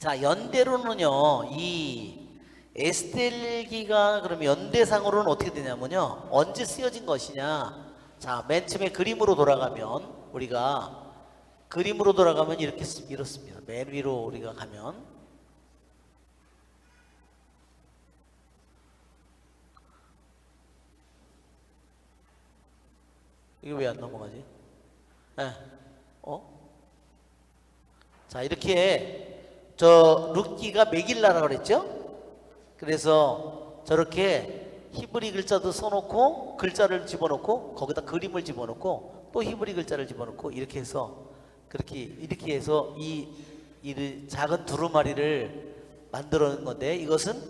자, 연대로는요, 이 에스텔기가 그럼 연대상으로는 어떻게 되냐면요, 언제 쓰여진 것이냐. 자, 맨 처음에 그림으로 돌아가면 이렇게 이렇습니다. 맨 위로 우리가 가면 이게 왜 안 넘어가지? 예. 자, 이렇게 저 룻기가 메길라라고 그랬죠? 그래서 저렇게 히브리 글자도 써놓고 글자를 집어넣고 거기다 그림을 집어넣고 또 히브리 글자를 집어넣고 이렇게 해서 이렇게 해서 이 작은 두루마리를 만들어낸 건데, 이것은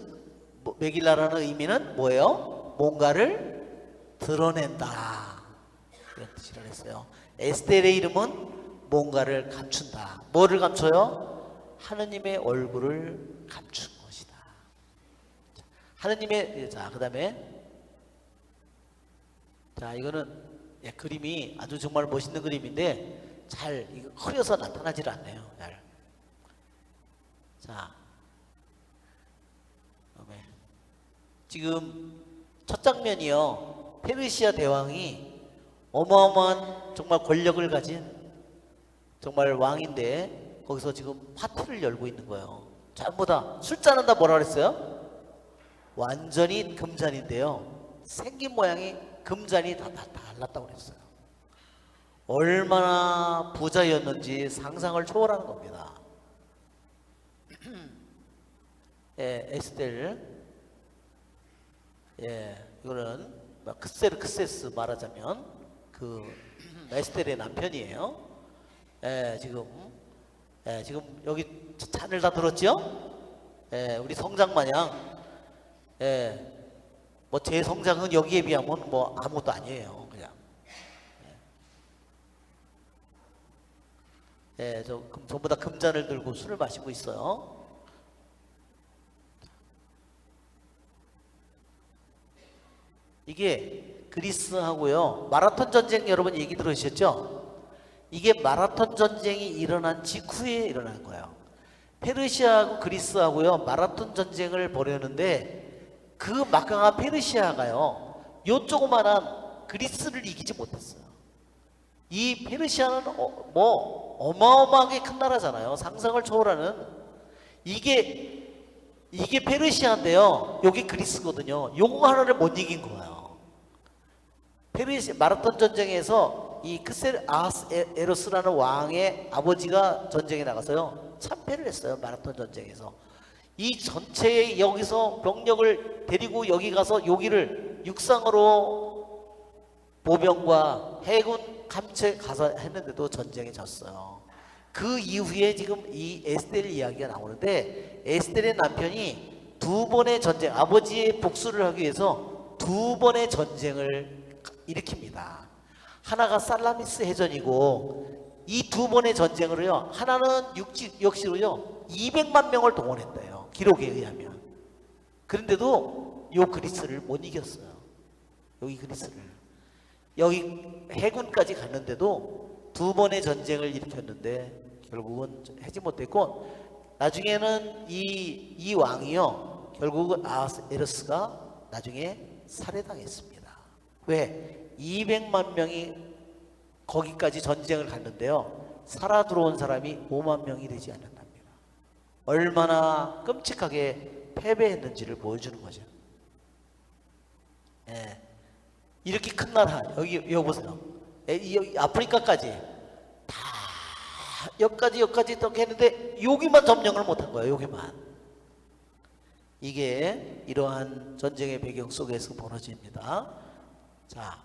메길라라는 의미는 뭐예요? 뭔가를 드러낸다, 이런 뜻이라 했어요. 에스텔의 이름은 뭔가를 감춘다. 뭐를 감춰요? 하느님의 얼굴을 감춘 것이다. 하느님의, 자, 그 다음에, 자, 이거는 그림이 아주 정말 멋있는 그림인데 잘 이거 흐려서 나타나질 않네요. 잘. 자, 그다음에 지금 첫 장면이요, 페르시아 대왕이 어마어마한 정말 권력을 가진 정말 왕인데 거기서 지금 파티를 열고 있는 거예요. 전부 다 술잔은 다 뭐라 그랬어요? 완전히 금잔인데요, 생긴 모양이 금잔이 다 달랐다고 그랬어요. 얼마나 부자였는지 상상을 초월하는 겁니다. 예, 에스텔, 예, 이거는 크세스 말하자면 그 에스텔의 남편이에요. 예, 지금 여기 잔을 다 들었죠? 예, 우리 성장 마냥, 예, 뭐 제 성장은 여기에 비하면 뭐 아무것도 아니에요, 그냥. 예, 전부 다 금잔을 들고 술을 마시고 있어요. 이게 그리스하고요, 마라톤 전쟁 여러분 얘기 들으셨죠? 이게 마라톤 전쟁이 일어난 직후에 일어난 거예요. 페르시아하고 그리스하고요, 마라톤 전쟁을 벌였는데 그 막강한 페르시아가요, 요 조그만한 그리스를 이기지 못했어요. 이 페르시아는 뭐 어마어마하게 큰 나라잖아요. 상상을 초월하는. 이게 페르시아인데요, 여기 그리스거든요. 요거 하나를 못 이긴 거예요. 페르시아 마라톤 전쟁에서 이 크세르아스에로스라는 왕의 아버지가 전쟁에 나가서요, 참패를 했어요. 마라톤 전쟁에서. 이 전체의 여기서 병력을 데리고 여기 가서 여기를 육상으로 보병과 해군 감체 가서 했는데도 전쟁에 졌어요. 그 이후에 지금 이 에스텔 이야기가 나오는데, 에스텔의 남편이 두 번의 전쟁, 아버지의 복수를 하기 위해서 두 번의 전쟁을 일으킵니다. 하나가 살라미스 해전이고, 이 두 번의 전쟁으로요, 하나는 역시로요 200만 명을 동원했대요, 기록에 의하면. 그런데도 요 그리스를 못 이겼어요. 여기 그리스를, 여기 해군까지 갔는데도 두 번의 전쟁을 일으켰는데 결국은 하지 못했고, 나중에는 이 왕이요, 결국은 아하스에로스가 나중에 살해당했습니다. 왜? 200만 명이 거기까지 전쟁을 갔는데요, 살아 들어온 사람이 5만 명이 되지 않는답니다. 얼마나 끔찍하게 패배했는지를 보여주는 거죠. 예. 이렇게 큰 나라, 여기 보세요. 여기 아프리카까지 다 여기까지 이렇게 했는데 여기만 점령을 못한 거예요. 여기만. 이게 이러한 전쟁의 배경 속에서 벌어집니다. 자,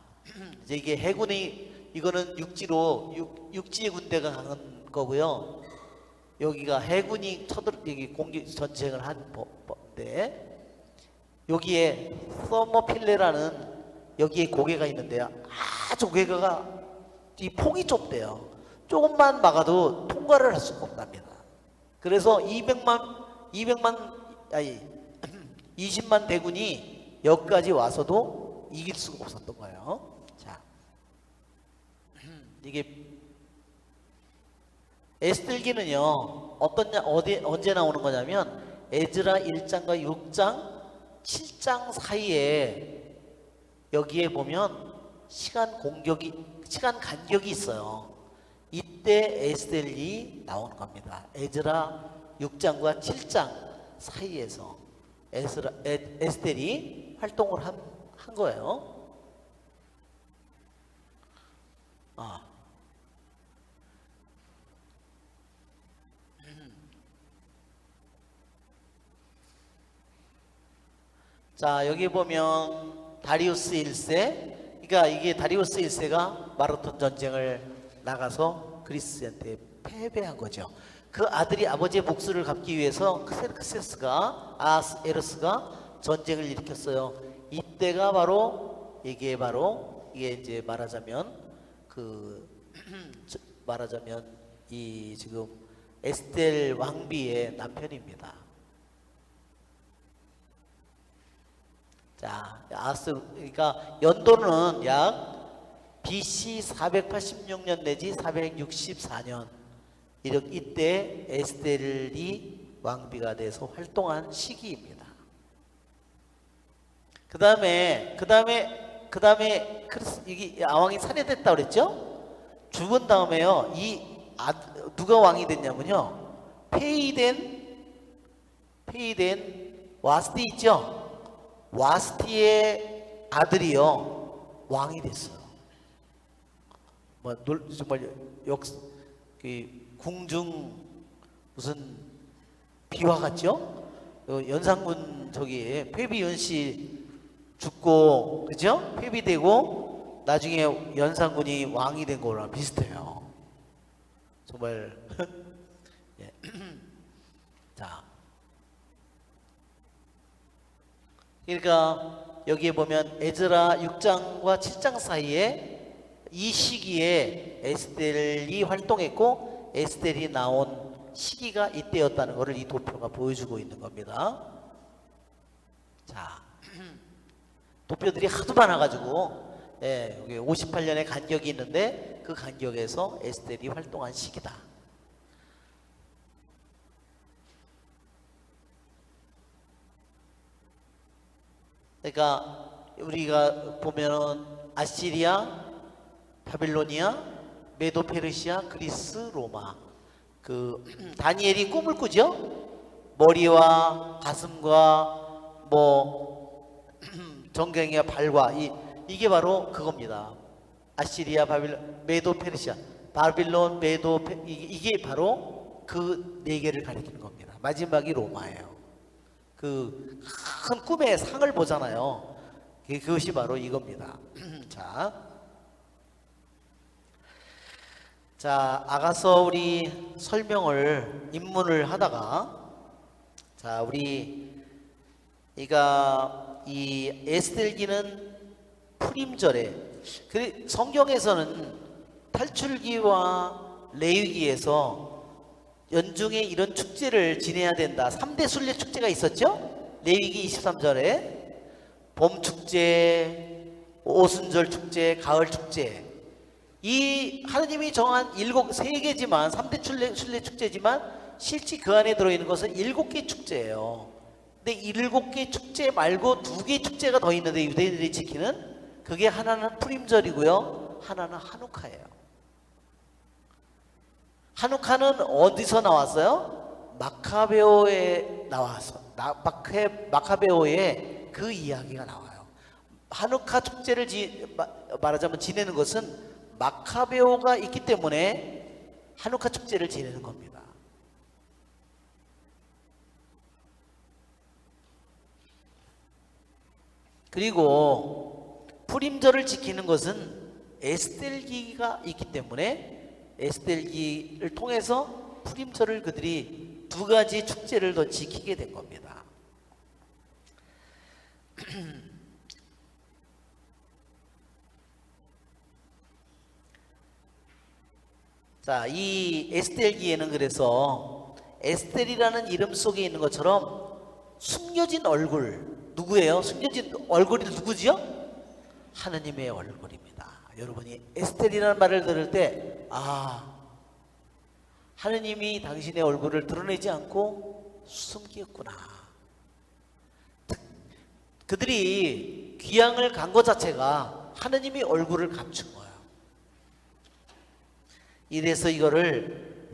이제 이게 해군이, 이거는 육지의 군대가 간 거고요. 여기가 해군이 여기 공기 전쟁을 한 건데, 여기에 서머필레라는 여기에 고개가 있는데요, 아주 고개가 이 폭이 좁대요. 조금만 막아도 통과를 할 수가 없답니다. 그래서 20만 대군이 여기까지 와서도 이길 수가 없었던 거예요. 자, 이게 에스텔기는요, 언제 나오는 거냐면 에즈라 1장과 6장, 7장 사이에 여기에 보면 시간 간격이 있어요. 이때 에스텔이 나오는 겁니다. 에즈라 6장과 7장 사이에서 에스텔이 활동을 한 거예요. 자, 여기 보면 다리우스 1세, 그러니까 이게 다리우스 1세가 마라톤 전쟁을 나가서 그리스한테 패배한 거죠. 그 아들이 아버지의 복수를 갚기 위해서 크세르크세스가 아하스에로스가 전쟁을 일으켰어요. 이때가 바로 이게 이제 말하자면 이 지금 에스텔 왕비의 남편입니다. 자, 그러니까 연도는 약 BC 486년 내지 464년 이때 에스텔이 왕비가 돼서 활동한 시기입니다. 그 다음에 이게 아왕이 살해됐다 그랬죠? 죽은 다음에요. 누가 왕이 됐냐면요. 폐위된 와스티 있죠? 와스티의 아들이요 왕이 됐어요. 정말 궁중 무슨 비화 같죠? 연산군 저기 폐비윤씨 죽고 그죠? 폐비되고 나중에 연산군이 왕이 된 거랑 비슷해요. 정말 예. 자. 그러니까 여기에 보면 에즈라 6장과 7장 사이에 이 시기에 에스텔이 활동했고 에스텔이 나온 시기가 이때였다는 것을 이 도표가 보여주고 있는 겁니다. 자, 도표들이 하도 많아가지고 여기 58년의 간격이 있는데 그 간격에서 에스텔이 활동한 시기다. 그러니까 우리가 보면은 아시리아, 바빌로니아, 메도 페르시아, 그리스, 로마. 다니엘이 꿈을 꾸죠? 머리와 가슴과 정경이와 발과 이게 바로 그겁니다. 아시리아, 메도 페르시아, 바빌론, 이게 바로 그 네 개를 가리키는 겁니다. 마지막이 로마예요. 그 큰 꿈의 상을 보잖아요. 그것이 바로 이겁니다. 자, 아가서 우리 입문을 하다가 이 에스텔기는 푸림절에 성경에서는 탈출기와 레위기에서 연중에 이런 축제를 지내야 된다. 3대 순례 축제가 있었죠? 레위기 23절에 봄축제, 오순절 축제, 가을 축제. 이 하느님이 정한 3개지만 3대 순례 축제지만 실제 그 안에 들어있는 것은 7개 축제예요. 근데 7개 축제 말고 2개 축제가 더 있는데 유대인들이 지키는 그게 하나는 푸림절이고요. 하나는 하누카예요. 하누카는 어디서 나왔어요? 마카베오에 나와서 마카베오에 그 이야기가 나와요. 하누카 축제를 말하자면 지내는 것은 마카베오가 있기 때문에 하누카 축제를 지내는 겁니다. 그리고 푸림절을 지키는 것은 에스텔기가 있기 때문에 에스텔기를 통해서 푸림절을 그들이 2가지 축제를 더 지키게 된 겁니다. 자, 이 에스텔기에는 그래서 에스텔이라는 이름 속에 있는 것처럼 숨겨진 얼굴, 누구예요? 숨겨진 얼굴이 누구지요? 하느님의 얼굴입니다. 여러분이 에스텔이라는 말을 들을 때 하느님이 당신의 얼굴을 드러내지 않고 숨겼구나. 그들이 귀향을 간 것 자체가 하느님이 얼굴을 감춘 거예요. 이래서 이거를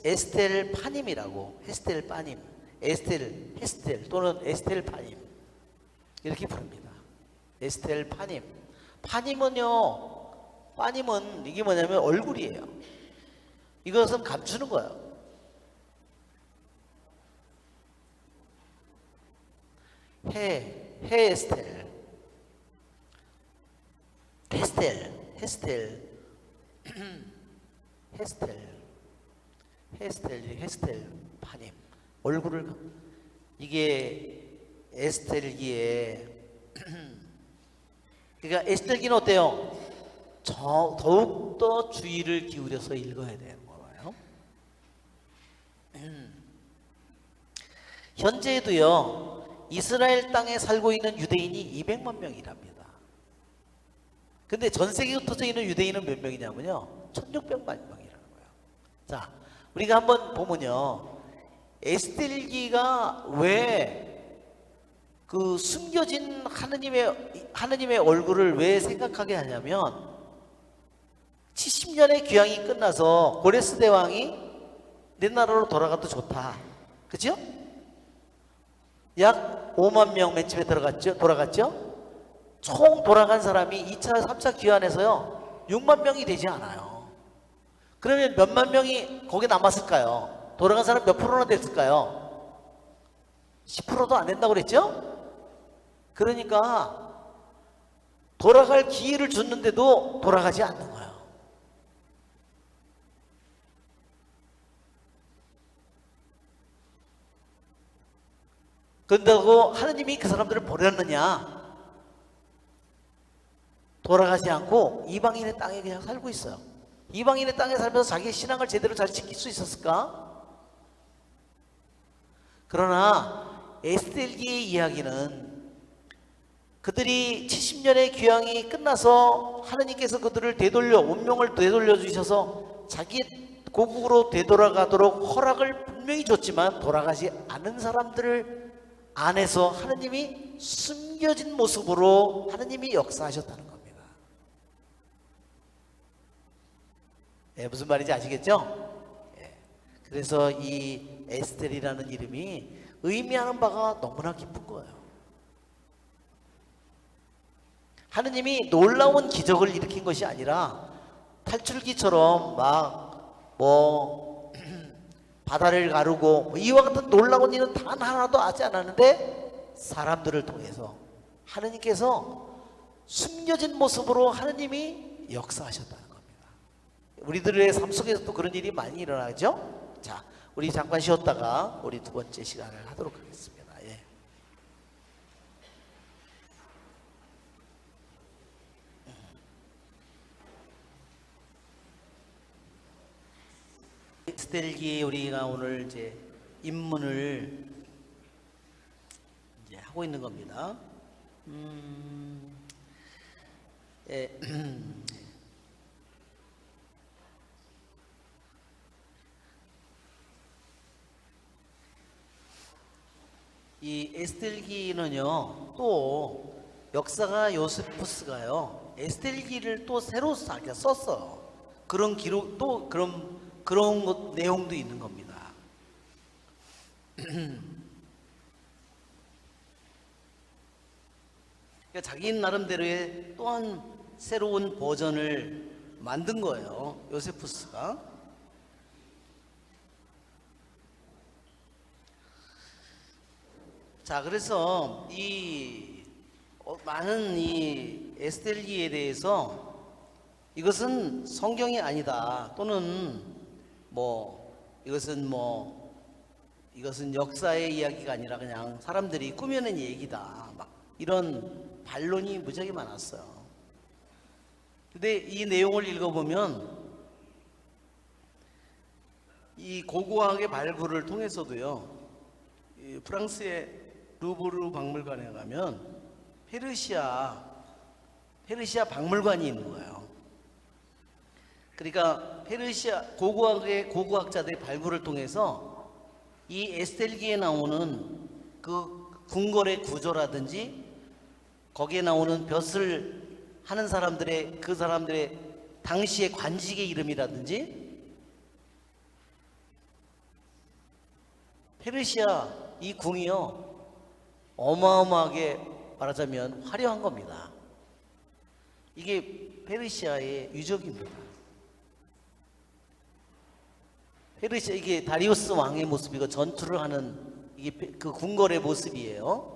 에스텔 파님이라고, 에스텔 파님, 에스텔 또는 에스텔 파님 이렇게 부릅니다. 에스텔 파님. 파님은 이게 뭐냐면 얼굴이에요. 이것은 감추는 거예요. 에스텔, 헤스텔 파님 얼굴을 이게 에스텔기에 그러니까 에스텔기는 어때요? 더욱더 주의를 기울여서 읽어야 되는 거예요. 현재에도요 이스라엘 땅에 살고 있는 유대인이 200만 명이랍니다. 근데 전 세계에 흩어져 있는 유대인은 몇 명이냐면요 1600만 명이라는 거예요. 자, 우리가 한번 보면요 에스텔기가 왜 그 숨겨진 하느님의 얼굴을 왜 생각하게 하냐면 70년의 귀향이 끝나서 고레스 대왕이 내 나라로 돌아가도 좋다. 그죠? 약 5만 명 맨 처음에 돌아갔죠? 총 돌아간 사람이 2차, 3차 귀환에서요 6만 명이 되지 않아요. 그러면 몇만 명이 거기 남았을까요? 돌아간 사람 몇 프로나 됐을까요? 10%도 안 된다고 그랬죠? 그러니까 돌아갈 기회를 줬는데도 돌아가지 않는 거예요. 그런다고 하느님이 그 사람들을 버렸느냐? 돌아가지 않고 이방인의 땅에 그냥 살고 있어요. 이방인의 땅에 살면서 자기의 신앙을 제대로 잘 지킬 수 있었을까? 그러나 에스텔기의 이야기는 그들이 70년의 귀향이 끝나서 하느님께서 그들을 운명을 되돌려 주셔서 자기 고국으로 되돌아가도록 허락을 분명히 줬지만 돌아가지 않은 사람들 안에서 하느님이 숨겨진 모습으로 하느님이 역사하셨다는 겁니다. 네, 무슨 말인지 아시겠죠? 네. 그래서 이 에스텔이라는 이름이 의미하는 바가 너무나 깊은 거예요. 하느님이 놀라운 기적을 일으킨 것이 아니라 탈출기처럼 바다를 가르고 이와 같은 놀라운 일은 단 하나도 하지 않았는데 사람들을 통해서 하느님께서 숨겨진 모습으로 하느님이 역사하셨다는 겁니다. 우리들의 삶 속에서도 그런 일이 많이 일어나죠? 자, 우리 잠깐 쉬었다가 우리 두 번째 시간을 하도록 하겠습니다. 예. 에스텔기 우리가 오늘 이제 입문을 이제 하고 있는 겁니다. 예. 이 에스텔기는요 또 역사가 요세푸스가요 에스텔기를 또 새로 썼어. 그런 기록 또 그런 내용도 있는 겁니다. 그러니까 자기 나름대로의 또한 새로운 버전을 만든 거예요. 요세푸스가. 자, 그래서 많은 이 에스텔기에 대해서 이것은 성경이 아니다 또는 이것은 역사의 이야기가 아니라 그냥 사람들이 꾸며낸 얘기다. 이런 반론이 무지하게 많았어요. 근데 이 내용을 읽어보면 이 고고학의 발굴을 통해서도요, 이 프랑스의 루브르 박물관에 가면 페르시아 박물관이 있는 거예요. 그러니까 페르시아 고고학자들의 발굴을 통해서 이 에스텔기에 나오는 그 궁궐의 구조라든지 거기에 나오는 벼슬 하는 사람들의 그 사람들의 당시의 관직의 이름이라든지 페르시아 이 궁이요 어마어마하게 말하자면 화려한 겁니다. 이게 페르시아의 유적입니다. 페르시아 이게 다리우스 왕의 모습이고 전투를 하는 이게 그 궁궐의 모습이에요.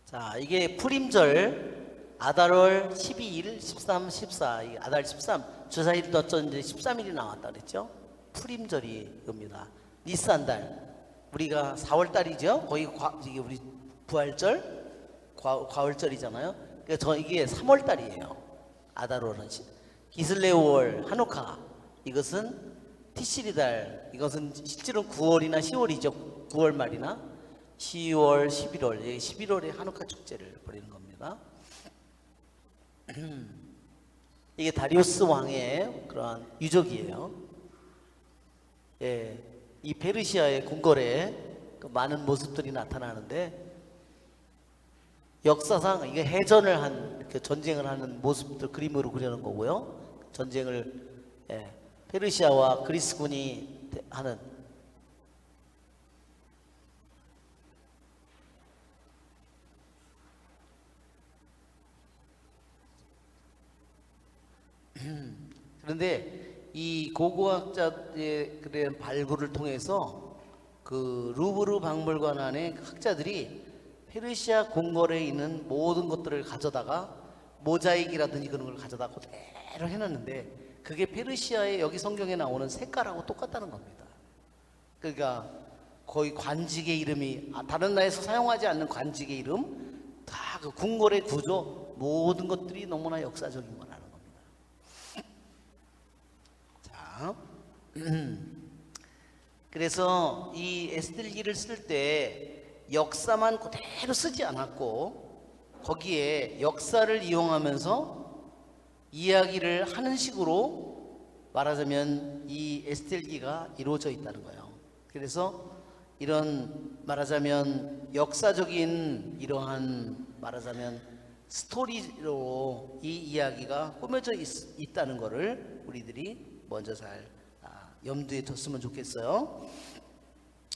자, 이게 푸림절 아달월 12일, 13, 14, 이 아달 13 주사일이 어쩐지 13일이 나왔다 그랬죠. 푸림절이 겁니다. 니산달 우리가 4월 달이죠. 거의 이게 우리 부활절 과월절이잖아요. 그러니까 이게 3월 달이에요. 아달월은 기슬레오월 하누카 이것은 티시리달 이것은 실제로 9월이나 10월이죠. 9월 말이나 10월, 11월 11월에 하누카 축제를 벌이는 겁니다. 이게 다리우스 왕의 그러한 유적이에요. 예, 이 페르시아의 궁궐에 그 많은 모습들이 나타나는데 역사상 이게 해전을 한 이렇게 전쟁을 하는 모습들 그림으로 그려놓은 거고요. 전쟁을 페르시아와 그리스군이 하는 그런데 이 고고학자의 그런 발굴을 통해서 그 루브르 박물관 안에 학자들이 페르시아 궁궐에 있는 모든 것들을 가져다가 모자이크라든지 그런 걸 가져다 그대로 해놨는데 그게 페르시아의 여기 성경에 나오는 색깔하고 똑같다는 겁니다. 그러니까 거의 관직의 이름이 다른 나라에서 사용하지 않는 관직의 이름 다 그 궁궐의 구조 모든 것들이 너무나 역사적인 거라는 겁니다. 자, 그래서 이 에스들기를 쓸 때 역사만 그대로 쓰지 않았고 거기에 역사를 이용하면서 이야기를 하는 식으로 말하자면 이 에스텔기가 이루어져 있다는 거예요. 그래서 이런 말하자면 역사적인 이러한 말하자면 스토리로 이 이야기가 꾸며져 있다는 것을 우리들이 먼저 잘 염두에 뒀으면 좋겠어요.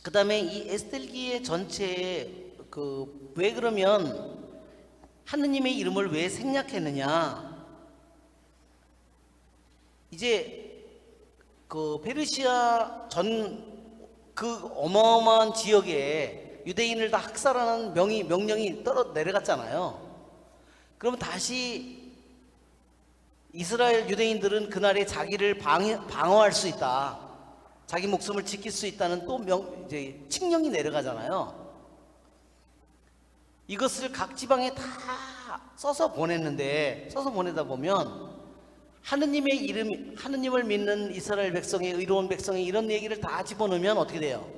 그 다음에 이 에스텔기의 전체에 왜 그러면 하느님의 이름을 왜 생략했느냐? 이제 그 페르시아 그 어마어마한 지역에 유대인을 다 학살하는 명령이 내려갔잖아요. 그러면 다시 이스라엘 유대인들은 그날에 자기를 방어할 수 있다. 자기 목숨을 지킬 수 있다는 또 이제 칙령이 내려가잖아요. 이것을 각 지방에 다 써서 보내다 보면 하느님을 믿는 이스라엘 백성의 의로운 백성의 이런 얘기를 다 집어넣으면 어떻게 돼요?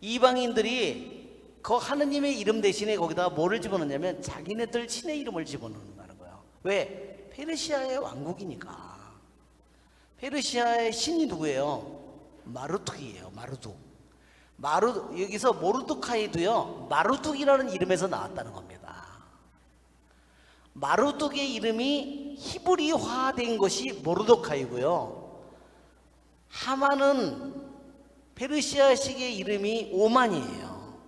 이방인들이 그 하느님의 이름 대신에 거기다가 뭐를 집어넣냐면 자기네들 신의 이름을 집어넣는다는 거예요. 왜? 페르시아의 왕국이니까. 페르시아의 신이 누구예요? 마르둑이에요. 여기서 모르드카이도요 마르둑이라는 이름에서 나왔다는 겁니다. 마르둑의 이름이 히브리화된 것이 모르드카이고요. 하만은 페르시아식의 이름이 오만이에요.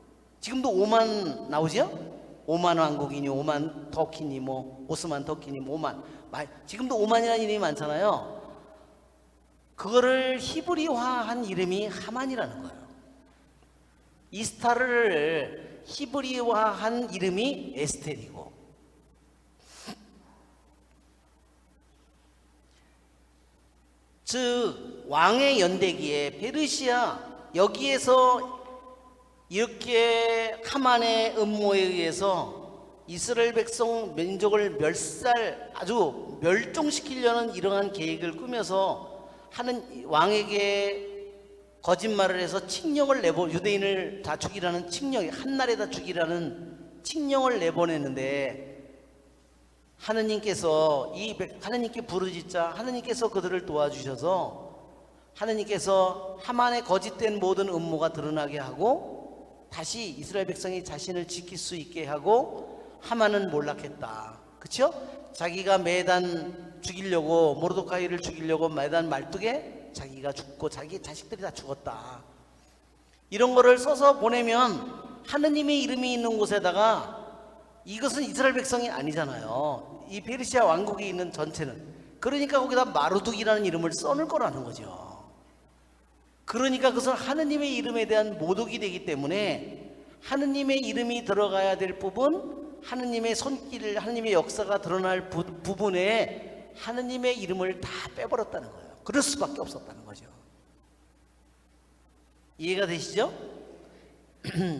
지금도 오만 나오죠? 오만 왕국이니 오만 터키니 오스만 터키니 오만 지금도 오만이라는 이름이 많잖아요. 그거를 히브리화한 이름이 하만이라는 거예요. 이스타를 히브리화한 이름이 에스텔이고 즉 왕의 연대기에 페르시아 여기에서 이렇게 하만의 음모에 의해서 이스라엘 백성 민족을 아주 멸종시키려는 이러한 계획을 꾸며서 하는 왕에게 거짓말을 해서 유대인을 다 죽이라는 칙령이 한날에 다 죽이라는 칙령을 내보냈는데 하느님께서 하느님께 부르짖자 하느님께서 그들을 도와주셔서 하느님께서 하만의 거짓된 모든 음모가 드러나게 하고 다시 이스라엘 백성이 자신을 지킬 수 있게 하고 하만은 몰락했다. 그쵸? 자기가 매단 죽이려고 모르드카이를 죽이려고 매단 말뚝에 자기가 죽고 자기 자식들이 다 죽었다. 이런 거를 써서 보내면 하느님의 이름이 있는 곳에다가 이것은 이스라엘 백성이 아니잖아요. 이 페르시아 왕국에 있는 전체는. 그러니까 거기다 마르둑이라는 이름을 써놓을 거라는 거죠. 그러니까 그것은 하느님의 이름에 대한 모독이 되기 때문에 하느님의 이름이 들어가야 될 부분, 하느님의 손길, 하느님의 역사가 드러날 부분에 하느님의 이름을 다 빼버렸다는 거예요. 그럴 수밖에 없었다는 거죠. 이해가 되시죠?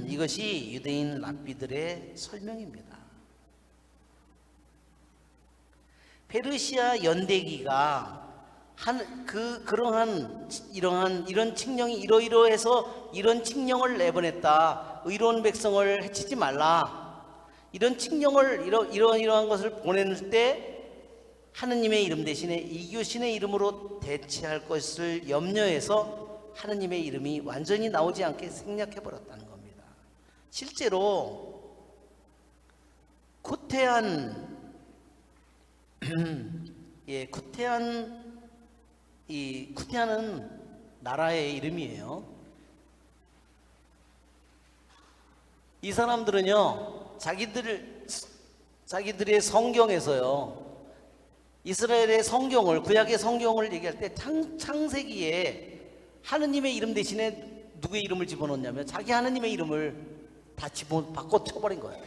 이것이 유대인 랍비들의 설명입니다. 페르시아 연대기가 이런 칙령이 이러이러해서 이런 칙령을 내보냈다. 의로운 백성을 해치지 말라. 이런 칙령을 이러한 것을 보내는 때 하느님의 이름 대신에 이교신의 이름으로 대체할 것을 염려해서 하느님의 이름이 완전히 나오지 않게 생략해 버렸다는 겁니다. 실제로 쿠테한 쿠테한은 나라의 이름이에요. 이 사람들은요, 자기들의 성경에서요, 이스라엘의 성경을, 구약의 성경을 얘기할 때 창세기에 하느님의 이름 대신에 누구의 이름을 집어넣냐면 자기 하느님의 이름을 다 바꿔 쳐버린 거예요.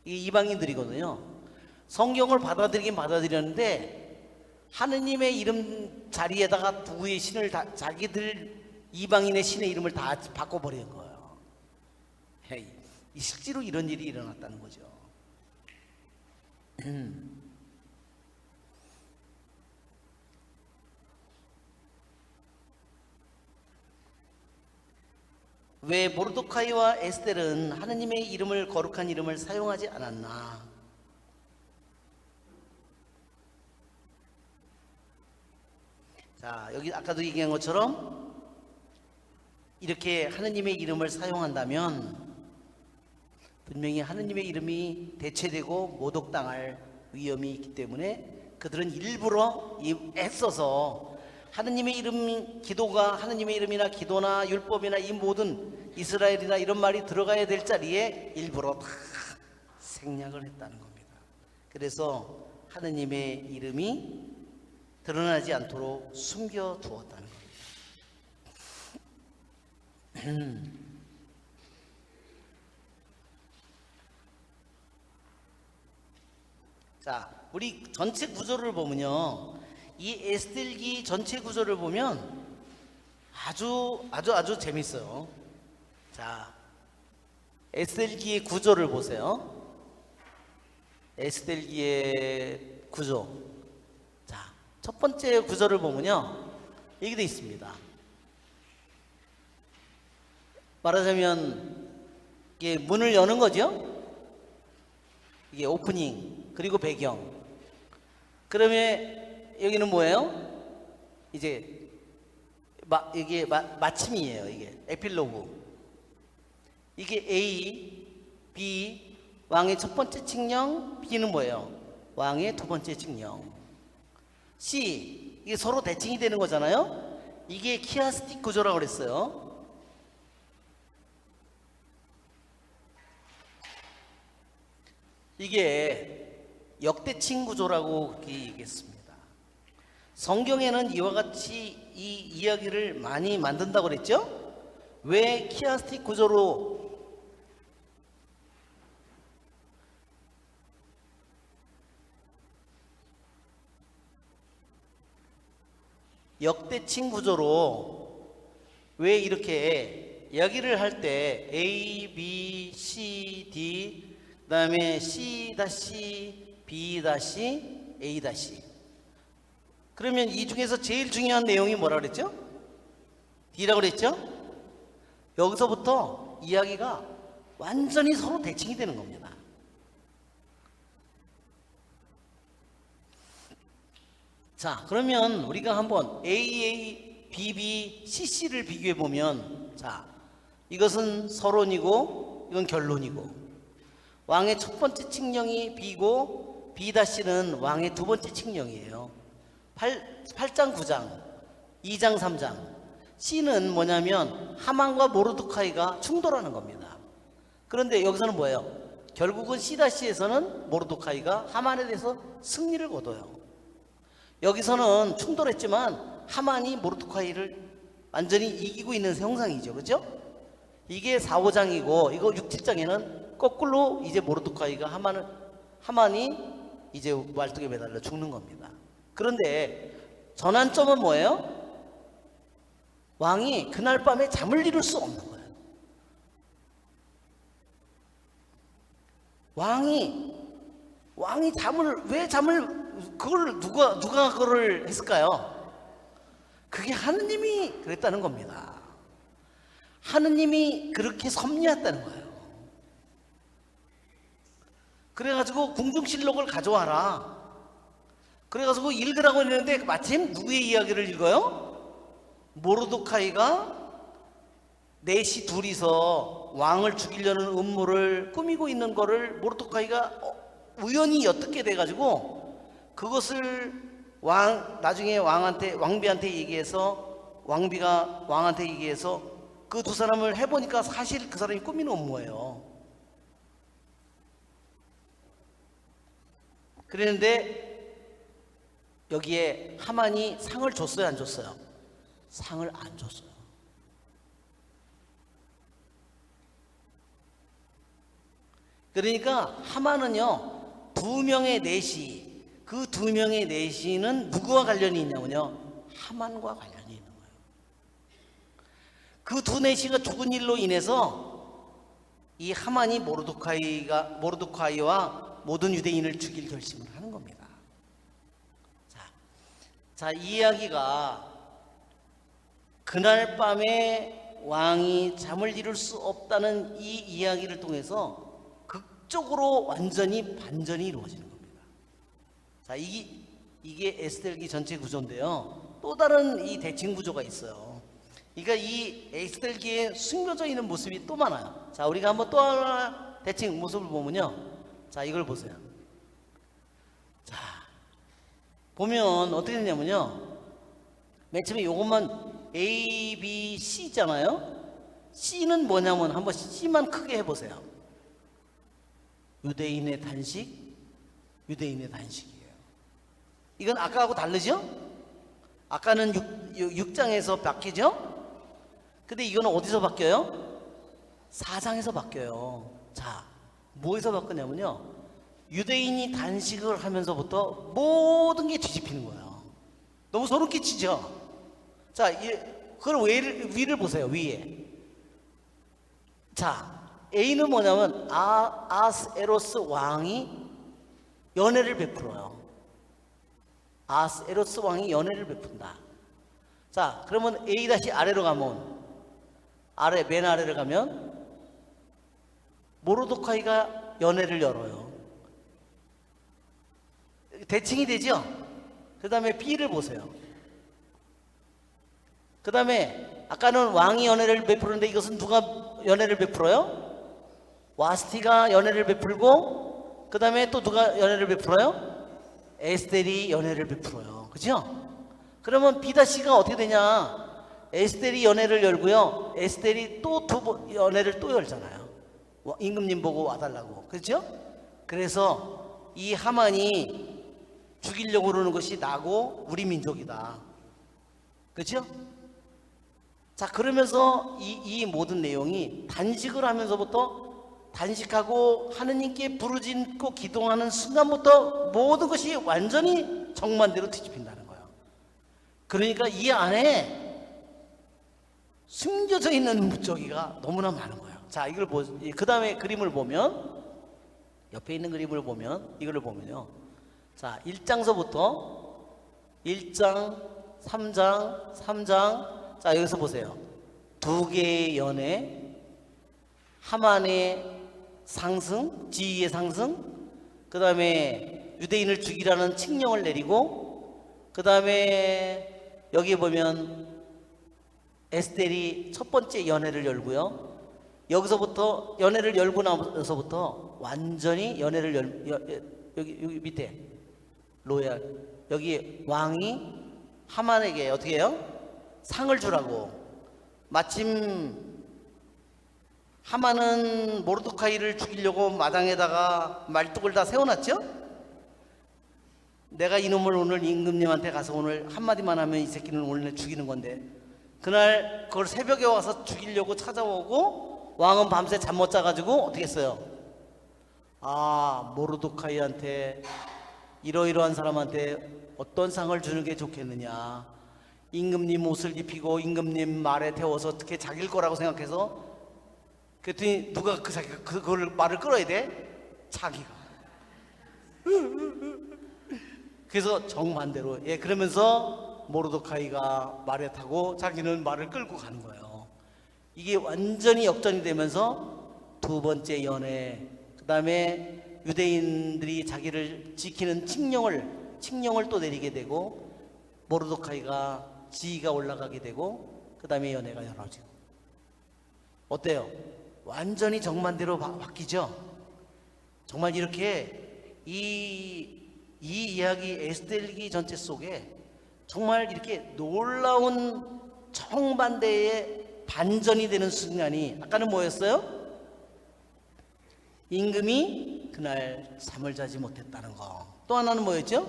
이게 이방인들이거든요. 성경을 받아들이긴 받아들였는데 하느님의 이름 자리에다가 누구의 신을 다, 자기들 이방인의 신의 이름을 다 바꿔버린 거예요. 실제로 이런 일이 일어났다는 거죠. 왜 모르드카이와 에스텔은 하느님의 이름을, 거룩한 이름을 사용하지 않았나? 자, 여기 아까도 얘기한 것처럼 이렇게 하느님의 이름을 사용한다면 분명히 하느님의 이름이 대체되고 모독당할 위험이 있기 때문에 그들은 일부러 애써서 하느님의 이름, 기도가 하느님의 이름이나 기도나 율법이나 이 모든 이스라엘이나 이런 말이 들어가야 될 자리에 일부러 다 생략을 했다는 겁니다. 그래서 하느님의 이름이 드러나지 않도록 숨겨두었다는 겁니다. 자, 우리 전체 구조를 보면요, 이 에스겔기 전체 구조를 보면 아주 재밌어요. 자, 에스겔기의 구조를 보세요. 에스겔기의 구조. 자, 첫 번째 구조를 보면요, 이렇게 되어 있습니다. 말하자면 이게 문을 여는 거죠. 이게 오프닝, 그리고 배경. 그러면 여기는 뭐예요? 이제 이게 마침이에요. 이게 에필로그. 이게 A, B, 왕의 첫 번째 칙령. B는 뭐예요? 왕의 두 번째 칙령. C, 이게 서로 대칭이 되는 거잖아요. 이게 키아스틱 구조라고 그랬어요. 이게 역대칭 구조라고 그렇게 얘기했습니다. 성경에는 이와 같이 이 이야기를 많이 만든다고 그랬죠? 왜 키아스틱 구조로 역대칭 구조로 왜 이렇게 이야기를 할 때 A, B, C, D 그 다음에 C-, B-, A-, 그러면 이 중에서 제일 중요한 내용이 뭐라 그랬죠? D라고 그랬죠? 여기서부터 이야기가 완전히 서로 대칭이 되는 겁니다. 자, 그러면 우리가 한번 AA, BB, CC를 비교해 보면, 자, 이것은 서론이고 이건 결론이고, 왕의 첫 번째 칙령이 B고 B-는 왕의 두 번째 칙령이에요. 8장 9장 2장 3장. C는 뭐냐면 하만과 모르드카이가 충돌하는 겁니다. 그런데 여기서는 뭐예요? 결국은 C-에서는 모르드카이가 하만에 대해서 승리를 거둬요. 여기서는 충돌했지만 하만이 모르드카이를 완전히 이기고 있는 형상이죠. 그죠? 이게 4, 5장이고 이거 6, 7장에는 거꾸로 이제 모르드카이가 하만이 이제 말뚝에 매달려 죽는 겁니다. 그런데 전환점은 뭐예요? 왕이 그날 밤에 잠을 이룰 수 없는 거예요. 왕이 그걸 누가 그걸 했을까요? 그게 하느님이 그랬다는 겁니다. 하느님이 그렇게 섭리했다는 거예요. 그래가지고 궁중실록을 가져와라. 그래가지고 읽으라고 했는데 마침 누구의 이야기를 읽어요? 모르드카이가 넷이 둘이서 왕을 죽이려는 음모를 꾸미고 있는 거를 모르드카이가 우연히 엿듣게 돼가지고 그것을 나중에 왕비한테 얘기해서 왕비가 왕한테 얘기해서 그 두 사람을 해보니까 사실 그 사람이 꾸미는 음모예요. 그랬는데 여기에 하만이 상을 줬어요, 안 줬어요? 상을 안 줬어요. 그러니까 하만은요, 두 명의 내시, 그 두 명의 내시는 누구와 관련이 있냐면요, 하만과 관련이 있는 거예요. 그 두 내시가 죽은 일로 인해서 이 하만이 모르드카이와 모든 유대인을 죽일 결심을 하는 겁니다. 자, 이 이야기가 그날 밤에 왕이 잠을 이룰 수 없다는 이 이야기를 통해서 극적으로 완전히 반전이 이루어지는 겁니다. 자, 이게 에스겔기 전체 구조인데요. 또 다른 이 대칭 구조가 있어요. 그러니까 이 에스겔기에 숨겨져 있는 모습이 또 많아요. 자, 우리가 한번 또 하나 대칭 모습을 보면요. 자, 이걸 보세요. 자, 보면 어떻게 되냐면요. 맨 처음에 요것만 A, B, C잖아요. C는 뭐냐면 한번 C만 크게 해보세요. 유대인의 단식이에요. 이건 아까하고 다르죠? 아까는 6장에서 바뀌죠? 근데 이거는 어디서 바뀌어요? 4장에서 바뀌어요. 자, 뭐에서 바뀌냐면요, 유대인이 단식을 하면서부터 모든 게 뒤집히는 거예요. 너무 소름 끼치죠? 자, 그걸 위를 보세요. 위에. 자, A는 뭐냐면 아스에로스 왕이 연애를 베풀어요. 아스에로스 왕이 연애를 베푼다. 자, 그러면 A 다시 아래로 가면, 맨 아래를 가면 모르드카이가 연애를 열어요. 대칭이 되죠? 그 다음에 B를 보세요. 그 다음에 아까는 왕이 연애를 베푸는데 이것은 누가 연애를 베풀어요? 와스티가 연애를 베풀고, 그 다음에 또 누가 연애를 베풀어요? 에스텔이 연애를 베풀어요. 그죠? 그러면 B-가 어떻게 되냐? 에스텔이 연애를 열고요, 에스텔이 또 연애를 또 열잖아요. 임금님 보고 와달라고. 그렇죠? 그래서 이 하만이 죽이려고 그러는 것이 나고 우리 민족이다. 그렇죠? 자, 그러면서 이 모든 내용이 단식을 하면서부터, 단식하고 하느님께 부르짖고 기도하는 순간부터 모든 것이 완전히 정반대로 뒤집힌다는 거예요. 그러니까 이 안에 숨겨져 있는 목적이가 너무나 많은 거예요. 자, 그 다음에 그림을 보면, 옆에 있는 그림을 보면, 이거를 보면요. 자, 1장서부터 1장, 3장, 3장. 자, 여기서 보세요. 두 개의 연애, 하만의 상승, 지위의 상승, 그 다음에 유대인을 죽이라는 칙령을 내리고, 그 다음에 여기 보면 에스텔이 첫 번째 연회를 열고요. 여기서부터 연회를 열고 나서부터 완전히 연회를 여기 밑에 로얄 여기 왕이 하만에게 어떻게 해요? 상을 주라고. 마침 하만은 모르드카이를 죽이려고 마당에다가 말뚝을 다 세워놨죠? 내가 이놈을 오늘 임금님한테 가서 오늘 한마디만 하면 이 새끼는 오늘 죽이는 건데, 그날 그걸 새벽에 와서 죽이려고 찾아오고 왕은 밤새 잠 못 자가지고 어떻게 했어요? 아, 모르드카이한테 이러이러한 사람한테 어떤 상을 주는 게 좋겠느냐, 임금님 옷을 입히고 임금님 말에 태워서 어떻게 자길 거라고 생각해서, 그랬더니 누가 그걸 말을 끌어야 돼? 자기가. 그래서 정반대로, 예, 그러면서 모르드카이가 말에 타고 자기는 말을 끌고 가는 거예요. 이게 완전히 역전이 되면서 두 번째 연애, 그 다음에 유대인들이 자기를 지키는 칙령을 또 내리게 되고, 모르드카이가 지위가 올라가게 되고, 그 다음에 연애가 열어지고. 어때요? 완전히 정반대로 바뀌죠? 정말 이렇게 이 이야기 에스텔기 전체 속에 정말 이렇게 놀라운 정반대의 반전이 되는 순간이, 아까는 뭐였어요? 임금이 그날 잠을 자지 못했다는 거. 또 하나는 뭐였죠?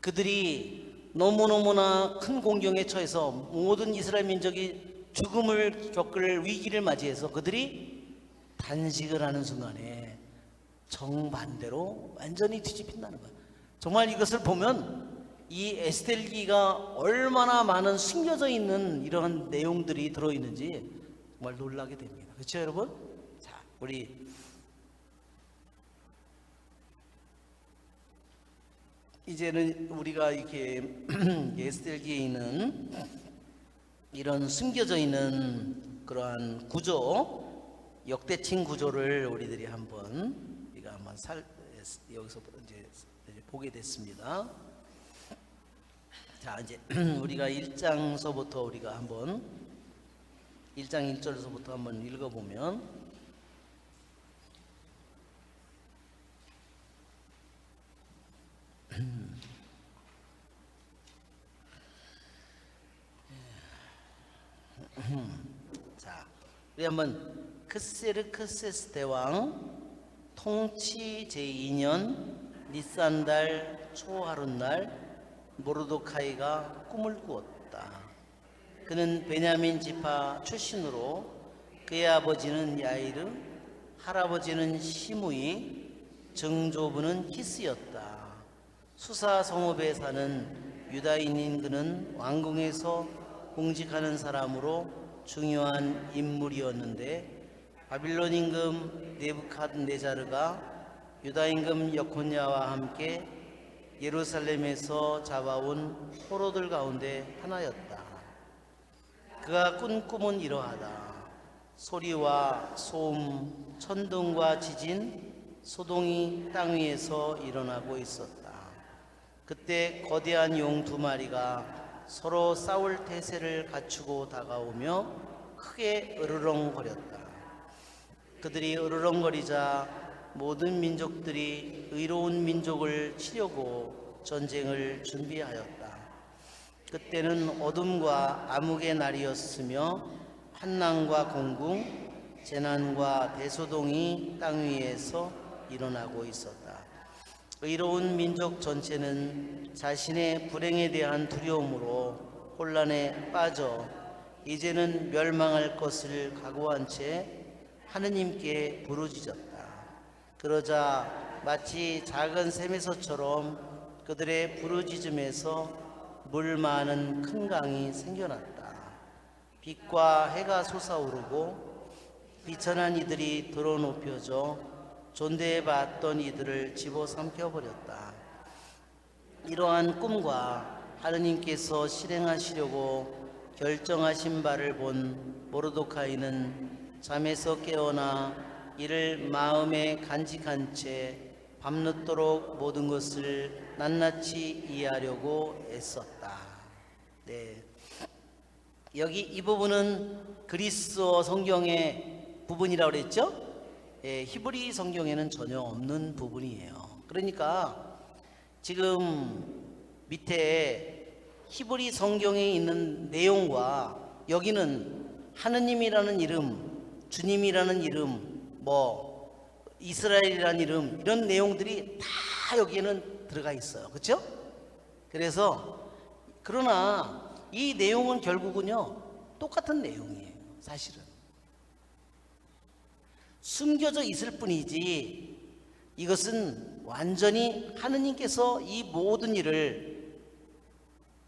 그들이 너무너무나 큰 공경에 처해서 모든 이스라엘 민족이 죽음을 겪을 위기를 맞이해서 그들이 단식을 하는 순간에 정반대로 완전히 뒤집힌다는 거예요. 정말 이것을 보면 이 에스텔기가 얼마나 많은 숨겨져 있는 이러한 내용들이 들어있는지 정말 놀라게 됩니다. 그렇죠, 여러분? 자, 우리 이제는 우리가 이렇게 에스텔기에 있는 이런 숨겨져 있는 그러한 구조, 역대칭 구조를 우리들이 한번 여기서 이제 보게 됐습니다. 자, 이제 우리가 1장서부터 우리가 한번 1장 1절에서부터 한번 읽어보면, 자, 우리 한번 크세르크세스 대왕 통치 제2년 니산달 초하룻날 모르드카이가 꿈을 꾸었다. 그는 베냐민 지파 출신으로 그의 아버지는 야이르, 할아버지는 시므이, 증조부는 키스였다. 수사 성읍에 사는 유다인인 그는 왕궁에서 공직하는 사람으로 중요한 인물이었는데, 바빌론 임금 네부갓네자르가 유다 임금 여코냐와 함께 예루살렘에서 잡아온 포로들 가운데 하나였다. 그가 꾼 꿈은 이러하다. 소리와 소음, 천둥과 지진, 소동이 땅 위에서 일어나고 있었다. 그때 거대한 용 두 마리가 서로 싸울 태세를 갖추고 다가오며 크게 으르렁거렸다. 그들이 으르렁거리자 모든 민족들이 의로운 민족을 치려고 전쟁을 준비하였다. 그때는 어둠과 암흑의 날이었으며 한난과 공궁, 재난과 대소동이 땅 위에서 일어나고 있었다. 의로운 민족 전체는 자신의 불행에 대한 두려움으로 혼란에 빠져 이제는 멸망할 것을 각오한 채 하느님께 부르짖었다. 그러자 마치 작은 샘에서처럼 그들의 부르짖음에서 물 많은 큰 강이 생겨났다. 빛과 해가 솟아오르고 비천한 이들이 드러눕혀져 존대해봤던 이들을 집어삼켜버렸다. 이러한 꿈과 하느님께서 실행하시려고 결정하신 바를 본 모르드카이는 잠에서 깨어나 이를 마음에 간직한 채 밤늦도록 모든 것을 낱낱이 이해하려고 애썼다. 네. 여기 이 부분은 그리스어 성경의 부분이라고 그랬죠? 예, 히브리 성경에는 전혀 없는 부분이에요. 그러니까 지금 밑에 히브리 성경에 있는 내용과 여기는 하느님이라는 이름, 주님이라는 이름, 뭐 이스라엘이라는 이름, 이런 내용들이 다 여기에는 들어가 있어요. 그렇죠? 그래서 그러나 이 내용은 결국은요 똑같은 내용이에요. 사실은 숨겨져 있을 뿐이지 이것은 완전히 하느님께서 이 모든 일을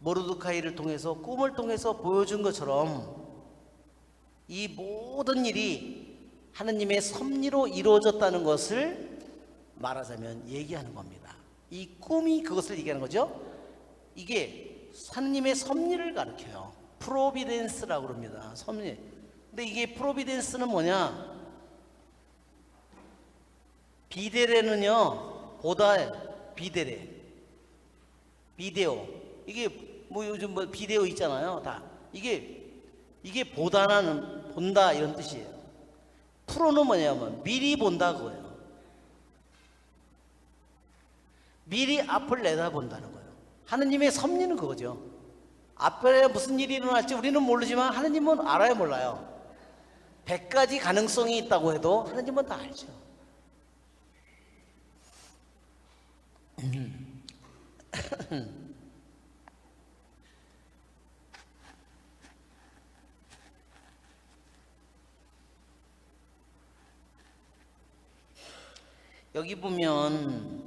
모르드카이를 통해서 꿈을 통해서 보여준 것처럼 이 모든 일이 하느님의 섭리로 이루어졌다는 것을 말하자면 얘기하는 겁니다. 이 꿈이 그것을 얘기하는 거죠. 이게 하느님의 섭리를 가르쳐요. 프로비덴스라고 그럽니다. 섭리. 근데 이게 프로비덴스는 뭐냐? 비데레는요 보다 비데레 비데오 이게 뭐 요즘 뭐 비데오 있잖아요. 다 이게 보다는 본다 이런 뜻이에요. 프로는 뭐냐면 미리 본다 그거예요. 미리 앞을 내다본다는 거예요. 하느님의 섭리는 그거죠. 앞에 무슨 일이 일어날지 우리는 모르지만 하느님은 알아요 몰라요? 100가지 가능성이 있다고 해도 하느님은 다 알죠. 여기 보면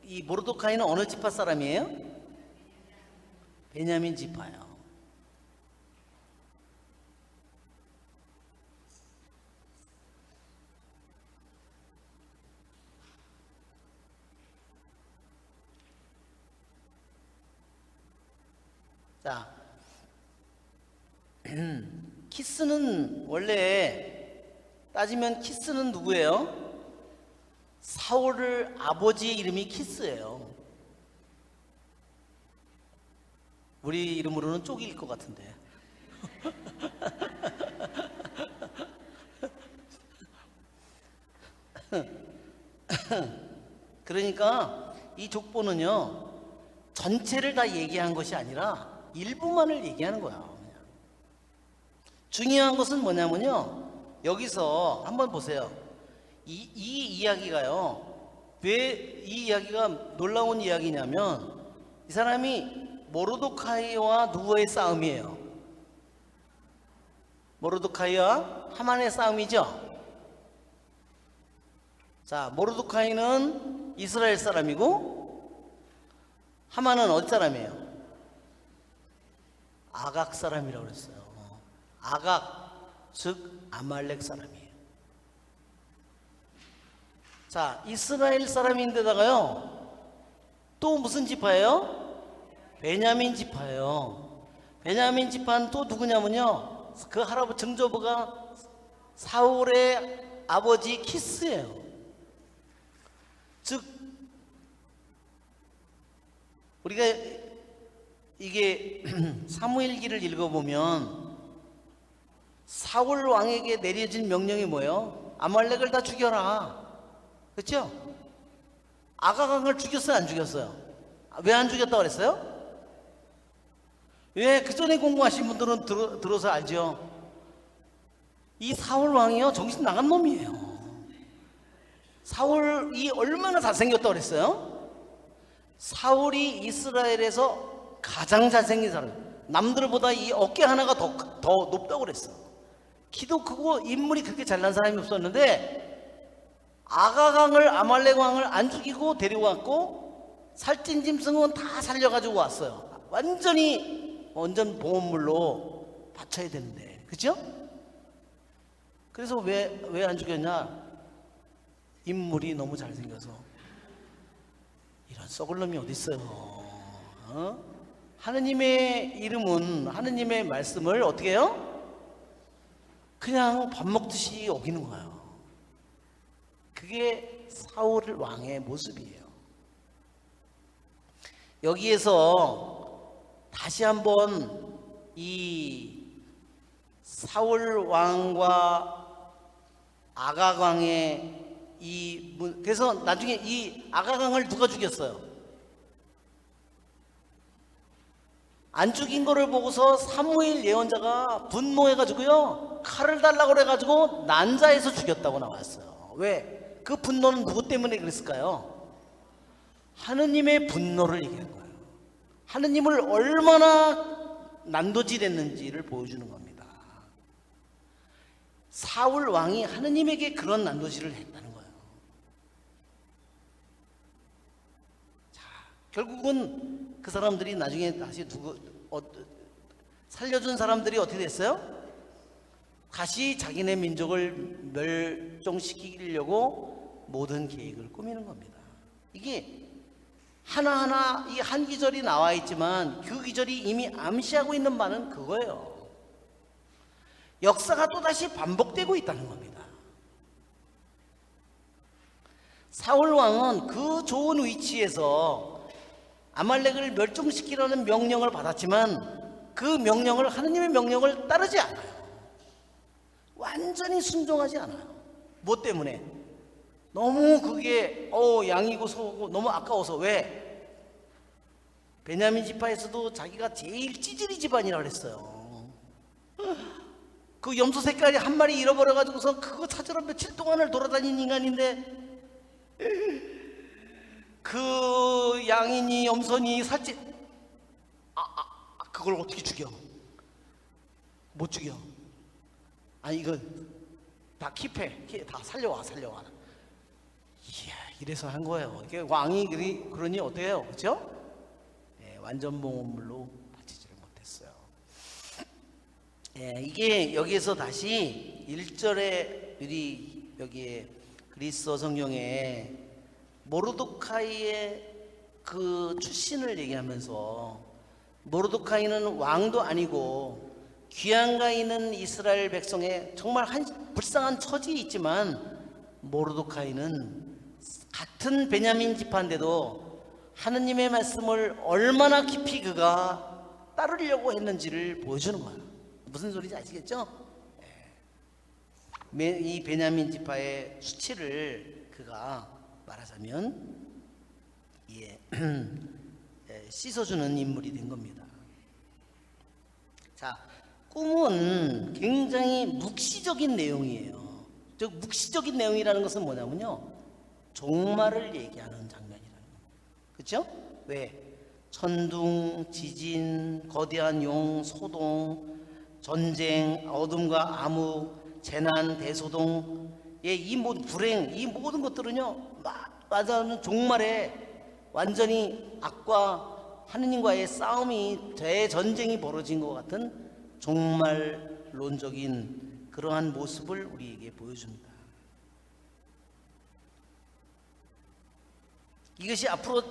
이 모르드카이는 어느 지파 사람이에요? 베냐민 지파요. 자, 키스는 원래 따지면 키스는 누구예요? 사울 아버지의 이름이 키스예요. 우리 이름으로는 쪽일 것 같은데. 그러니까 이 족보는요 전체를 다 얘기한 것이 아니라 일부만을 얘기하는 거야. 그냥. 중요한 것은 뭐냐면요 여기서 한번 보세요. 이 이야기가요 왜 이 이야기가 놀라운 이야기냐면 이 사람이 모르드카이와 누구의 싸움이에요? 모르드카이와 하만의 싸움이죠. 자, 모르드카이는 이스라엘 사람이고 하만은 어디 사람이에요? 아각 사람이라고 그랬어요. 아각, 즉 아말렉 사람이에요. 자, 이스라엘 사람인데다가요 또 무슨 지파예요? 베냐민 지파예요. 베냐민 지파는 또 누구냐면요 그 할아버지 증조부가 사울의 아버지 키스예요. 즉 우리가 이게 사무엘기를 읽어보면 사울 왕에게 내려진 명령이 뭐예요? 아말렉을 다 죽여라. 그렇죠? 아가강을 죽였어요 안 죽였어요? 왜 안 죽였다고 그랬어요? 왜 그 전에 공부하신 분들은 들어서 알죠? 이 사울 왕이요 정신 나간 놈이에요. 사울이 얼마나 잘생겼다고 그랬어요? 사울이 이스라엘에서 가장 잘생긴 사람, 남들보다 이 어깨 하나가 더 높다고 그랬어. 키도 크고 인물이 그렇게 잘난 사람이 없었는데 아가강을 아말렉 왕을 안 죽이고 데려왔고 살찐 짐승은 다 살려가지고 왔어요. 완전 보험물로 바쳐야 되는데, 그죠? 그래서 왜 안 죽였냐? 인물이 너무 잘생겨서. 이런 썩을 놈이 어디 있어요? 하느님의 이름은 하느님의 말씀을 어떻게 해요? 그냥 밥 먹듯이 어기는 거예요. 그게 사울 왕의 모습이에요. 여기에서 다시 한번 이 사울 왕과 아각 왕의 그래서 나중에 이 아각 왕을 누가 죽였어요? 안 죽인 거를 보고서 사무엘 예언자가 분노해가지고요 칼을 달라고 그래가지고 난자에서 죽였다고 나왔어요. 왜? 그 분노는 누구 때문에 그랬을까요? 하느님의 분노를 얘기한 거예요. 하느님을 얼마나 난도질했는지를 보여주는 겁니다. 사울 왕이 하느님에게 그런 난도질을 했다는 거예요. 자, 결국은 그 사람들이 나중에 다시 살려준 사람들이 어떻게 됐어요? 다시 자기네 민족을 멸종시키려고 모든 계획을 꾸미는 겁니다. 이게 하나하나 이 한 기절이 나와 있지만 그 기절이 이미 암시하고 있는 바는 그거예요. 역사가 또다시 반복되고 있다는 겁니다. 사울 왕은 그 좋은 위치에서 아말렉을 멸종시키라는 명령을 받았지만 그 명령을 하느님의 명령을 따르지 않아요. 완전히 순종하지 않아요. 뭐 때문에? 너무 그게 양이고 소고 너무 아까워서. 왜? 베냐민 지파에서도 자기가 제일 찌질이 집안이라고 그랬어요. 그 염소 색깔이 한 마리 잃어버려가지고서 그거 찾으러 며칠 동안을 돌아다닌 인간인데 그 양이니 염소니 살찌 그걸 어떻게 죽여? 못 죽여. 아니 이거 다 킵해. 다 살려와. 이야, 이래서 한 거예요. 이게 왕이 그러니 어떻게 해요? 그렇죠? 예, 완전 봉헌물로 바치지를 못했어요. 예, 이게 여기에서 다시 1절에 우리 여기에 그리스어 성경에 모르드카이의 그 출신을 얘기하면서 모르드카이는 왕도 아니고 귀양가 있는 이스라엘 백성의 정말 불쌍한 처지에 있지만 모르드카이는 같은 베냐민 지파인데도 하느님의 말씀을 얼마나 깊이 그가 따르려고 했는지를 보여주는 거예요. 무슨 소리인지 아시겠죠? 이 베냐민 지파의 수치를 그가 말하자면 씻어주는 인물이 된 겁니다. 자, 꿈은 굉장히 묵시적인 내용이에요. 즉 묵시적인 내용이라는 것은 뭐냐면요, 종말을 얘기하는 장면이라는 겁니다. 그렇죠? 왜? 천둥, 지진, 거대한 용, 소동, 전쟁, 어둠과 암흑, 재난, 대소동, 이 모든 불행, 이 모든 것들은요, 맞아는 종말에 완전히 악과 하느님과의 싸움이, 대전쟁이 벌어진 것 같은 종말론적인 그러한 모습을 우리에게 보여줍니다. 이것이 앞으로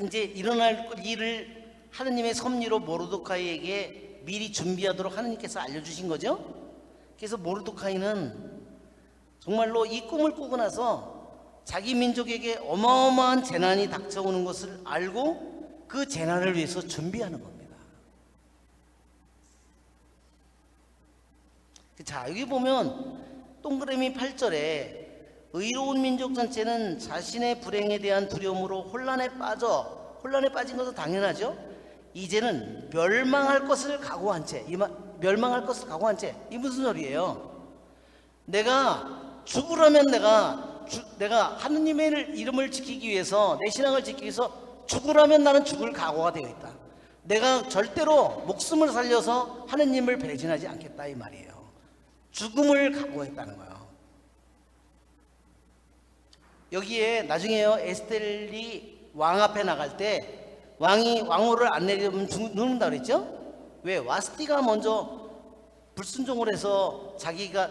이제 일어날 일을 하느님의 섭리로 모르드카이에게 미리 준비하도록 하느님께서 알려주신 거죠. 그래서 모르드카이는 정말로 이 꿈을 꾸고 나서 자기 민족에게 어마어마한 재난이 닥쳐오는 것을 알고 그 재난을 위해서 준비하는 겁니다. 자, 여기 보면 동그라미 8절에 의로운 민족 전체는 자신의 불행에 대한 두려움으로 혼란에 빠진 것은 당연하죠. 이제는 멸망할 것을 각오한 채, 이 무슨 소리예요? 내가 죽으려면 내가 하느님의 이름을 지키기 위해서, 내 신앙을 지키기 위해서 죽으라면 나는 죽을 각오가 되어 있다. 내가 절대로 목숨을 살려서 하느님을 배신하지 않겠다, 이 말이에요. 죽음을 각오했다는 거예요. 여기에 나중에요, 에스텔이 왕 앞에 나갈 때 왕이 왕호를 안 내리면 죽는다 그랬죠? 왜? 와스티가 먼저 불순종을 해서 자기를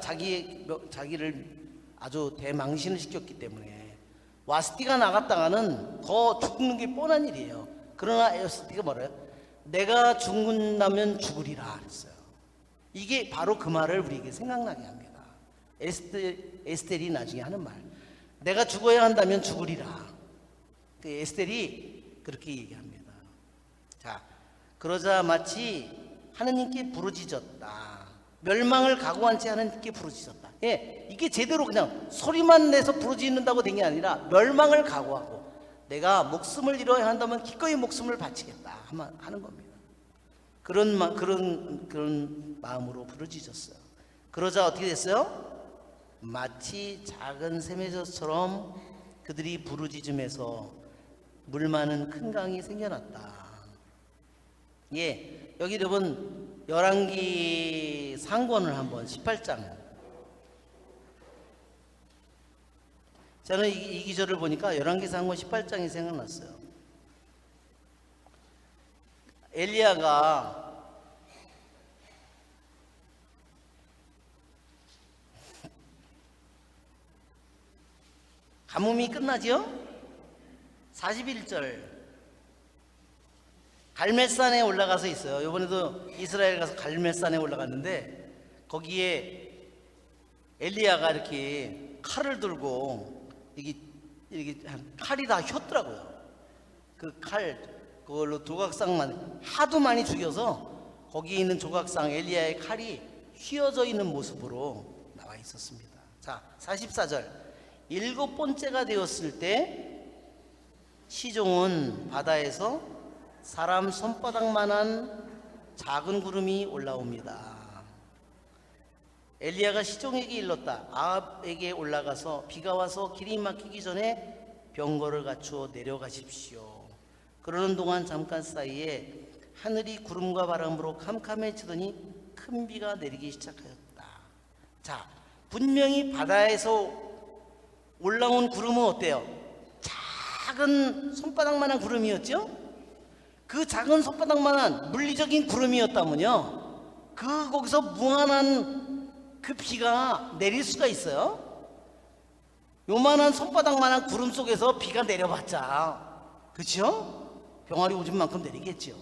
아주 대망신을 시켰기 때문에 와스티가 나갔다가는 더 죽는 게 뻔한 일이에요. 그러나 에스티가 뭐래요? 내가 죽는다면 죽으리라 그랬어요. 이게 바로 그 말을 우리에게 생각나게 합니다. 에스텔이 나중에 하는 말. 내가 죽어야 한다면 죽으리라. 그 에스텔이 그렇게 얘기합니다. 자, 그러자 마치 하느님께 부르짖었다. 멸망을 각오한 채 하느님께 부르짖었다. 예, 이게 제대로 그냥 소리만 내서 부르짖는다고 된 게 아니라 멸망을 각오하고 내가 목숨을 잃어야 한다면 기꺼이 목숨을 바치겠다 하는 겁니다. 그런 마음으로 부르짖었어요. 그러자 어떻게 됐어요? 마치 작은 샘에서처럼 그들이 부르짖음에서 물 많은 큰 강이 생겨났다. 예, 여기 여러분 열왕기 상권을 한번 18장. 저는 이 기절을 보니까 열왕기 상권 18장이 생각났어요. 엘리야가 가뭄이 끝나죠? 41절 갈멜산에 올라가서 있어요. 이번에도 이스라엘 가서 갈멜산에 올라갔는데 거기에 엘리야가 이렇게 칼을 들고 이게 칼이 다 휘었더라고요. 그 칼 그걸로 조각상만 하도 많이 죽여서 거기에 있는 조각상 엘리야의 칼이 휘어져 있는 모습으로 나와 있었습니다. 자, 44절 일곱 번째가 되었을 때 시종은 바다에서 사람 손바닥만한 작은 구름이 올라옵니다. 엘리야가 시종에게 일렀다. 아합에게 올라가서 비가 와서 길이 막히기 전에 병거를 갖추어 내려가십시오. 그러는 동안 잠깐 사이에 하늘이 구름과 바람으로 캄캄해지더니 큰 비가 내리기 시작하였다. 자, 분명히 바다에서 올라온 구름은 어때요? 작은 손바닥만한 구름이었죠? 그 작은 손바닥만한 물리적인 구름이었다면요, 거기서 무한한 그 비가 내릴 수가 있어요? 요만한 손바닥만한 구름 속에서 비가 내려봤자, 그렇죠? 병아리 오줌 만큼 내리겠죠.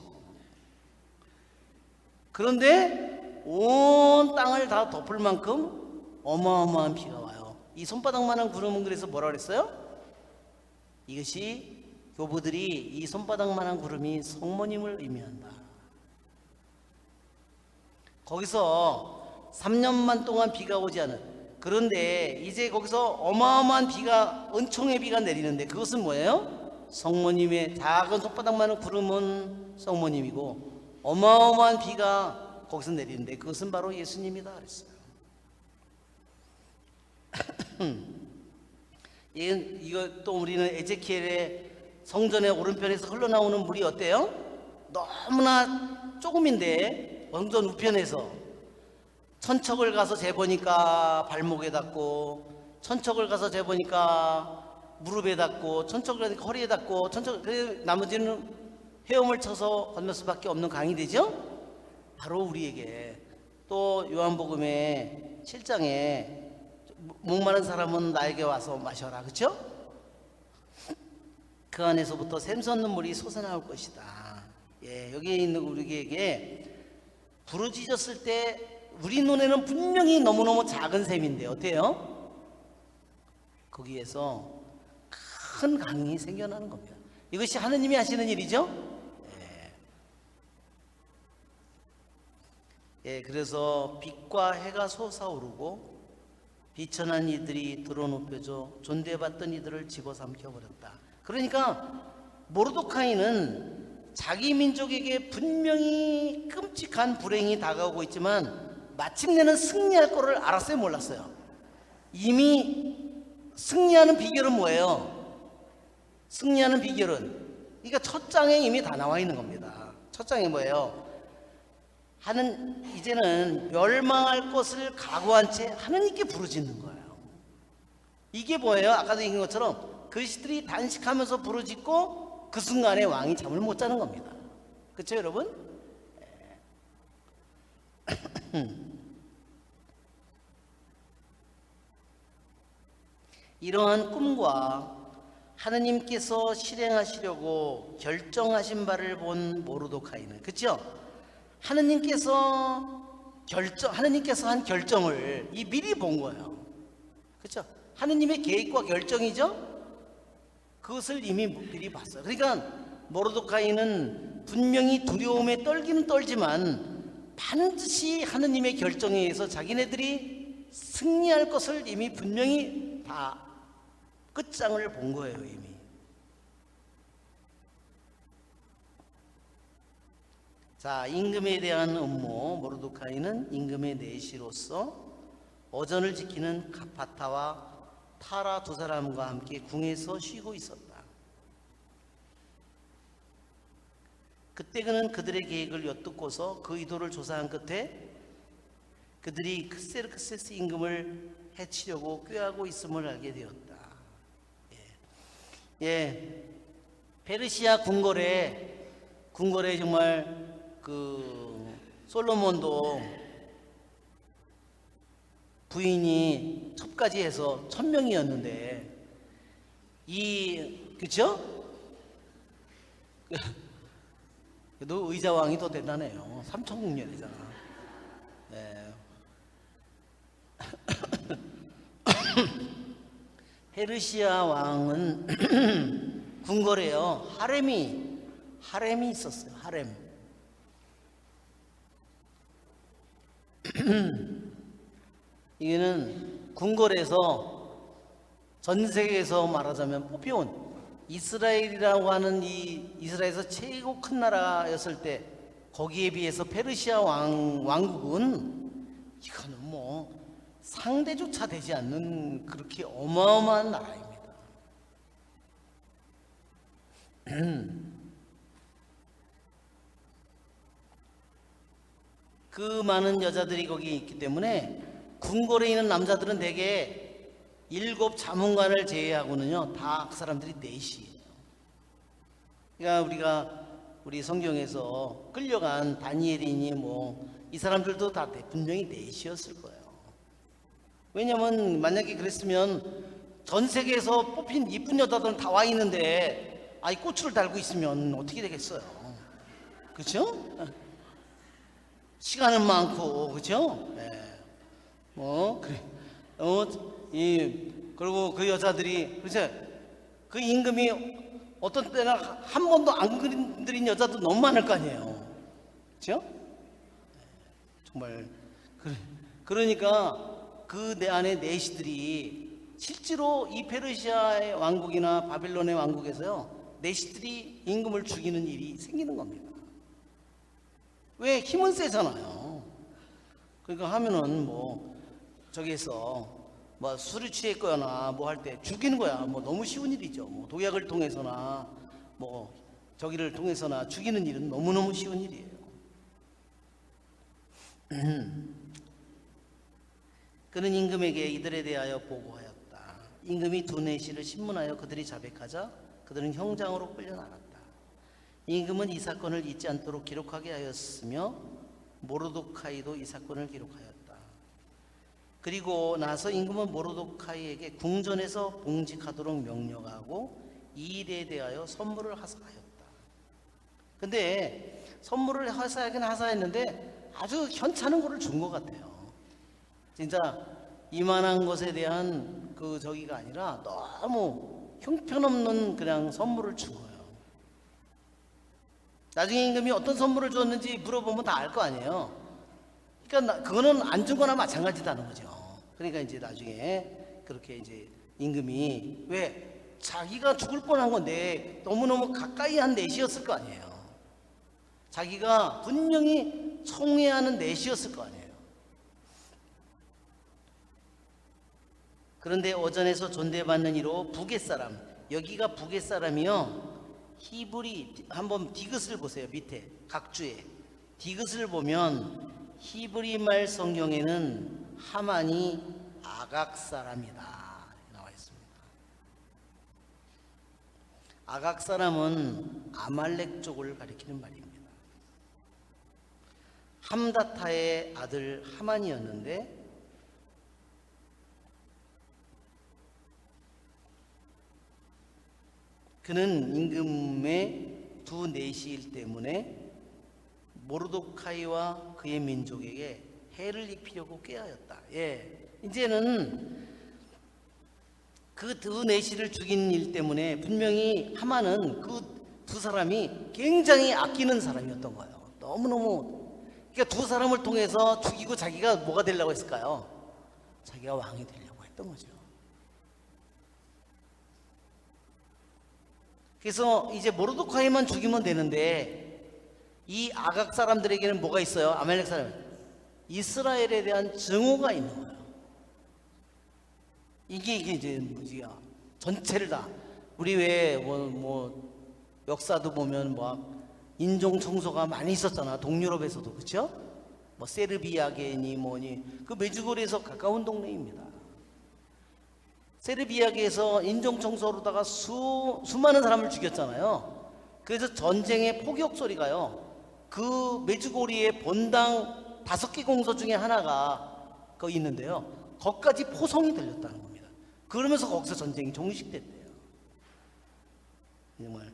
그런데 온 땅을 다 덮을 만큼 어마어마한 비가 와요. 이 손바닥만한 구름은 그래서 뭐라 그랬어요? 이것이 교부들이 이 손바닥만한 구름이 성모님을 의미한다. 거기서 3년만 동안 비가 오지 않은, 그런데 이제 거기서 어마어마한 비가, 은총의 비가 내리는데 그것은 뭐예요? 성모님의 작은 손바닥만한 구름은 성모님이고 어마어마한 비가 거기서 내리는데 그것은 바로 예수님이다 그랬어요. 이거 또 우리는 에제키엘의 성전의 오른편에서 흘러나오는 물이 어때요? 너무나 조금인데 성전 우편에서 천척을 가서 재보니까 발목에 닿고, 천척을 가서 재보니까 무릎에 닿고, 천척을 가서 허리에 닿고, 나머지는 헤엄을 쳐서 건널 수밖에 없는 강이 되죠? 바로 우리에게 또 요한복음의 7장에 목마른 사람은 나에게 와서 마셔라, 그렇죠? 그 안에서부터 샘솟는 물이 솟아나올 것이다. 예, 여기 있는 우리에게 부르짖었을 때 우리 눈에는 분명히 너무너무 작은 샘인데 어때요? 거기에서 큰 강이 생겨나는 겁니다. 이것이 하느님이 하시는 일이죠? 예, 그래서 빛과 해가 솟아오르고 비천한 이들이 드러눕혀져 존대받던 이들을 집어삼켜버렸다. 그러니까 모르드카이는 자기 민족에게 분명히 끔찍한 불행이 다가오고 있지만 마침내는 승리할 거를 알았어요, 몰랐어요? 이미 승리하는 비결은 뭐예요? 승리하는 비결은, 그러니까 첫 장에 이미 다 나와 있는 겁니다. 첫 장에 뭐예요? 이제는 멸망할 것을 각오한 채 하느님께 부르짖는 거예요. 이게 뭐예요? 아까도 얘기한 것처럼 그리스도들이 단식하면서 부르짖고 그 순간에 왕이 잠을 못 자는 겁니다. 그렇죠, 여러분? 이러한 꿈과 하느님께서 실행하시려고 결정하신 바를 본 모르드카이는, 그렇죠? 하느님께서 한 결정을 미리 본 거예요. 그렇죠? 하느님의 계획과 결정이죠. 그것을 이미 미리 봤어요. 그러니까 모르드카이는 분명히 두려움에 떨기는 떨지만 반드시 하느님의 결정에 의해서 자기네들이 승리할 것을 이미 분명히 다 끝장을 본 거예요. 이미. 자, 임금에 대한 업무. 모르드카이는 임금의 내시로서 어전을 지키는 가파타와 타라 두 사람과 함께 궁에서 쉬고 있었다. 그때 그는 그들의 계획을 엿듣고서 그 의도를 조사한 끝에 그들이 크세르크세스 임금을 해치려고 꾀하고 있음을 알게 되었다. 페르시아 궁궐에 정말 그 솔로몬도 부인이 첩까지 해서 1000명이었는데 그쵸? 너 의자왕이 더 대단해요. 3000국년이잖아. 네. 페르시아 왕은 궁궐에요. 하렘이 있었어요. 하렘. 이거는 궁궐에서 전 세계에서 말하자면 뽑혀온 이스라엘이라고 하는 이 이스라엘에서 최고 큰 나라였을 때 거기에 비해서 페르시아 왕국은 이거는 뭐 상대조차 되지 않는 그렇게 어마어마한 나라입니다. 그 많은 여자들이 거기 있기 때문에 궁궐에 있는 남자들은 대개 7 자문관을 제외하고는요 다 그 사람들이 넷이에요. 그러니까 우리 성경에서 끌려간 다니엘이니 뭐 이 사람들도 다 분명히 넷이었을 거예요. 왜냐면 만약에 그랬으면 전 세계에서 뽑힌 이쁜 여자들은 다 와 있는데 아이 꼬추를 달고 있으면 어떻게 되겠어요? 그렇죠? 시간은 많고 그렇죠? 네. 그래. 그리고 그 여자들이 그래서 그 임금이 어떤 때는 한 번도 안 건드린 여자도 너무 많을 거 아니에요. 그렇죠? 정말 그러니까 그 내 안에 내시들이 실제로 이 페르시아의 왕국이나 바빌론의 왕국에서요 내시들이 임금을 죽이는 일이 생기는 겁니다. 왜? 힘은 세잖아요. 그러니까 하면은 뭐 저기에서 뭐 술이 취했거나 뭐 할 때 죽이는 거야. 뭐 너무 쉬운 일이죠. 뭐 독약을 통해서나 뭐 저기를 통해서나 죽이는 일은 너무너무 쉬운 일이에요. 그는 임금에게 이들에 대하여 보고하였다. 임금이 두 내시를 신문하여 그들이 자백하자 그들은 형장으로 끌려나갔다. 임금은 이 사건을 잊지 않도록 기록하게 하였으며 모르드카이도 이 사건을 기록하였다. 그리고 나서 임금은 모르드카이에게 궁전에서 봉직하도록 명령하고 이 일에 대하여 선물을 하사하였다. 근데 선물을 하사하긴 하사했는데 아주 현찮은 거를 준 것 같아요. 진짜 이만한 것에 대한 그 저기가 아니라 너무 형편없는 그냥 선물을 준 거예요. 나중에 임금이 어떤 선물을 줬는지 물어보면 다 알 거 아니에요. 그러니까 그거는 안 준 거나 마찬가지다는 거죠. 그러니까 이제 나중에 그렇게 이제 임금이 왜 자기가 죽을 뻔한 건데 너무너무 가까이 한 내시였을 거 아니에요. 자기가 분명히 총애하는 내시였을 거 아니에요. 그런데 오전에서 존대받는 이로 북의 사람, 여기가 북의 사람이요 히브리 한번 디귿을 보세요. 밑에 각주에 디귿을 보면 히브리 말 성경에는 하만이 아각 사람이다 나와 있습니다. 아각 사람은 아말렉 쪽을 가리키는 말입니다. 함다타의 아들 하만이었는데 그는 임금의 두 내시일 때문에 모르드카이와 그의 민족에게 해를 입히려고 꾀하였다. 이제는 그 두 내시를 죽인 일 때문에 분명히 하만은 그 두 사람이 굉장히 아끼는 사람이었던 거예요. 너무너무. 그러니까 두 사람을 통해서 죽이고 자기가 뭐가 되려고 했을까요? 자기가 왕이 되려고 했던 거죠. 그래서 이제 모르드카이만 죽이면 되는데 이 아각 사람들에게는 뭐가 있어요? 아말렉 사람, 이스라엘에 대한 증오가 있는 거예요. 이게 이제 뭐지야? 전체를 다 우리 왜 뭐 역사도 보면 뭐 인종 청소가 많이 있었잖아. 동유럽에서도. 그렇죠? 뭐 세르비아계니 뭐니 그 메주고리에서 가까운 동네입니다. 세르비아계에서 인종 청소로다가 수많은 사람을 죽였잖아요. 그래서 전쟁의 포격 소리가요. 그 메주고리의 본당 5개 공소 중에 하나가 거기 있는데요. 거기까지 포성이 들렸다는 겁니다. 그러면서 거기서 전쟁이 종식됐대요. 정말.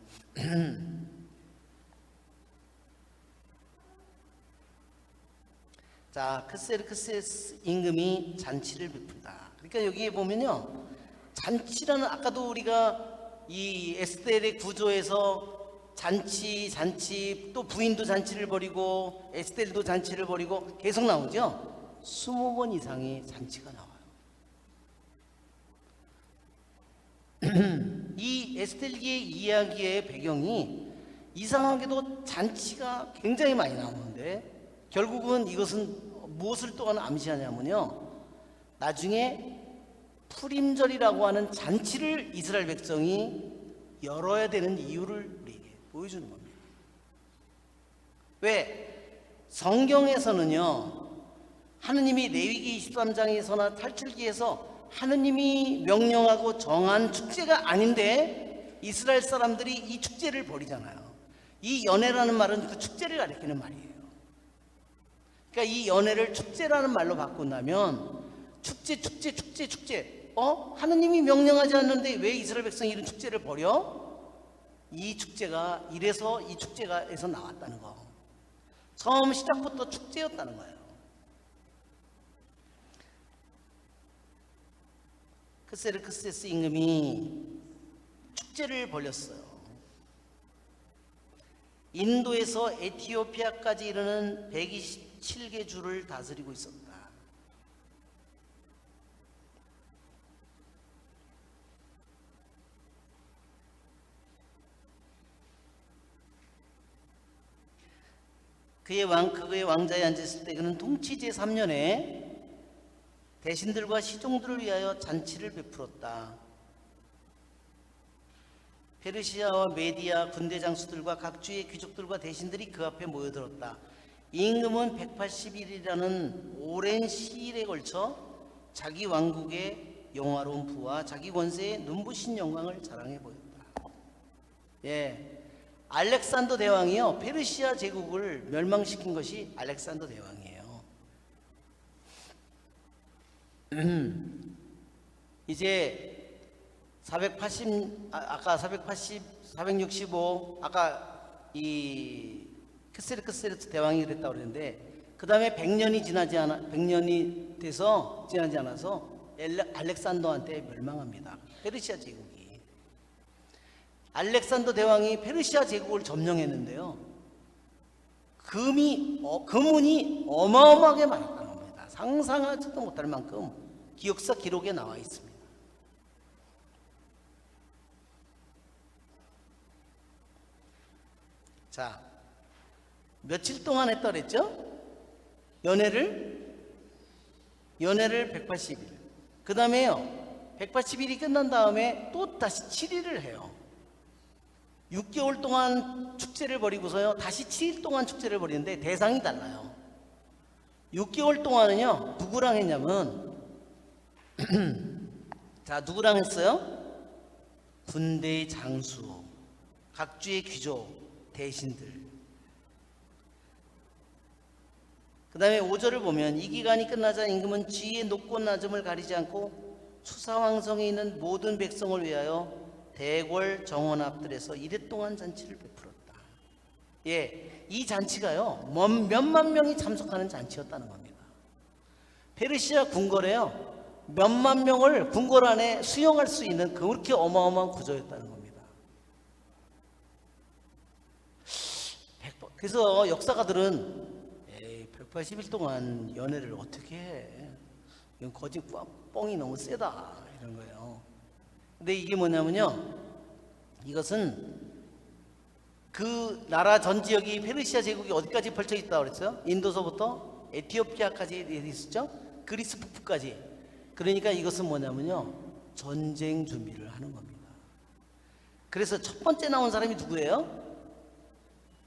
자, 크세르크세스 임금이 잔치를 베푼다. 그러니까 여기에 보면요, 잔치라는, 아까도 우리가 이 에스텔의 구조에서 잔치 또 부인도 잔치를 벌이고 에스텔도 잔치를 벌이고 계속 나오죠. 20번 이상의 잔치가 나와요. 이 에스텔기의 이야기의 배경이 이상하게도 잔치가 굉장히 많이 나오는데 결국은 이것은 무엇을 또한 암시하냐면요, 나중에 푸림절이라고 하는 잔치를 이스라엘 백성이 열어야 되는 이유를 우리에게 보여주는 겁니다. 왜? 성경에서는요, 하느님이 레위기 23장에서나 탈출기에서 하느님이 명령하고 정한 축제가 아닌데 이스라엘 사람들이 이 축제를 벌이잖아요. 이 연회라는 말은 그 축제를 가리키는 말이에요. 그러니까 이 연회를 축제라는 말로 바꾼다면 축제. 하느님이 명령하지 않는데 왜 이스라엘 백성이 이런 축제를 벌여? 이 축제가 이래서 이 축제가에서 나왔다는 거. 처음 시작부터 축제였다는 거예요. 크세르크세스 임금이 축제를 벌였어요. 인도에서 에티오피아까지 이르는 127개 주를 다스리고 있었다. 그의 왕자에 앉았을 때 그는 통치 제3년에 대신들과 시종들을 위하여 잔치를 베풀었다. 페르시아와 메디아 군대 장수들과 각 주의 귀족들과 대신들이 그 앞에 모여들었다. 임금은 180일이라는 오랜 시일에 걸쳐 자기 왕국의 영화로운 부와 자기 권세의 눈부신 영광을 자랑해 보였다. 알렉산더 대왕이요, 페르시아 제국을 멸망시킨 것이 알렉산더 대왕이에요. 이제 465 아까 이 크세르크세르스 대왕이 그랬다고 그랬는데 그 다음에 100년이 돼서 지나지 않아서 알렉산더한테 멸망합니다. 페르시아 제국이. 알렉산더 대왕이 페르시아 제국을 점령했는데요, 금운이 어마어마하게 많았다는 겁니다. 상상하지도 못할 만큼 역사 기록에 나와 있습니다. 자, 며칠 동안 했다 그랬죠? 연회를 180일. 그 다음에요, 180일이 끝난 다음에 또 다시 7일을 해요. 6개월 동안 축제를 벌이고서요, 다시 7일 동안 축제를 벌이는데 대상이 달라요. 6개월 동안은요, 누구랑 했냐면, 자, 누구랑 했어요? 군대의 장수, 각주의 귀족, 대신들. 그 다음에 5절을 보면 이 기간이 끝나자 임금은 지위의 높고 낮음을 가리지 않고 수사왕성에 있는 모든 백성을 위하여 대궐 정원 앞들에서 이래 동안 잔치를 베풀었다. 이 잔치가요, 몇만 명이 참석하는 잔치였다는 겁니다. 페르시아 궁궐에요, 몇만 명을 궁궐 안에 수용할 수 있는 그렇게 어마어마한 구조였다는 겁니다. 그래서 역사가들은 180일 동안 연애를 어떻게 해? 이건 거짓 뻥이 너무 세다 이런 거예요. 근데 이게 뭐냐면요, 이것은 그 나라 전 지역이 페르시아 제국이 어디까지 펼쳐 있다고 그랬어요? 인도서부터 에티오피아까지 있었죠? 그리스 북부까지. 그러니까 이것은 뭐냐면요, 전쟁 준비를 하는 겁니다. 그래서 첫 번째 나온 사람이 누구예요?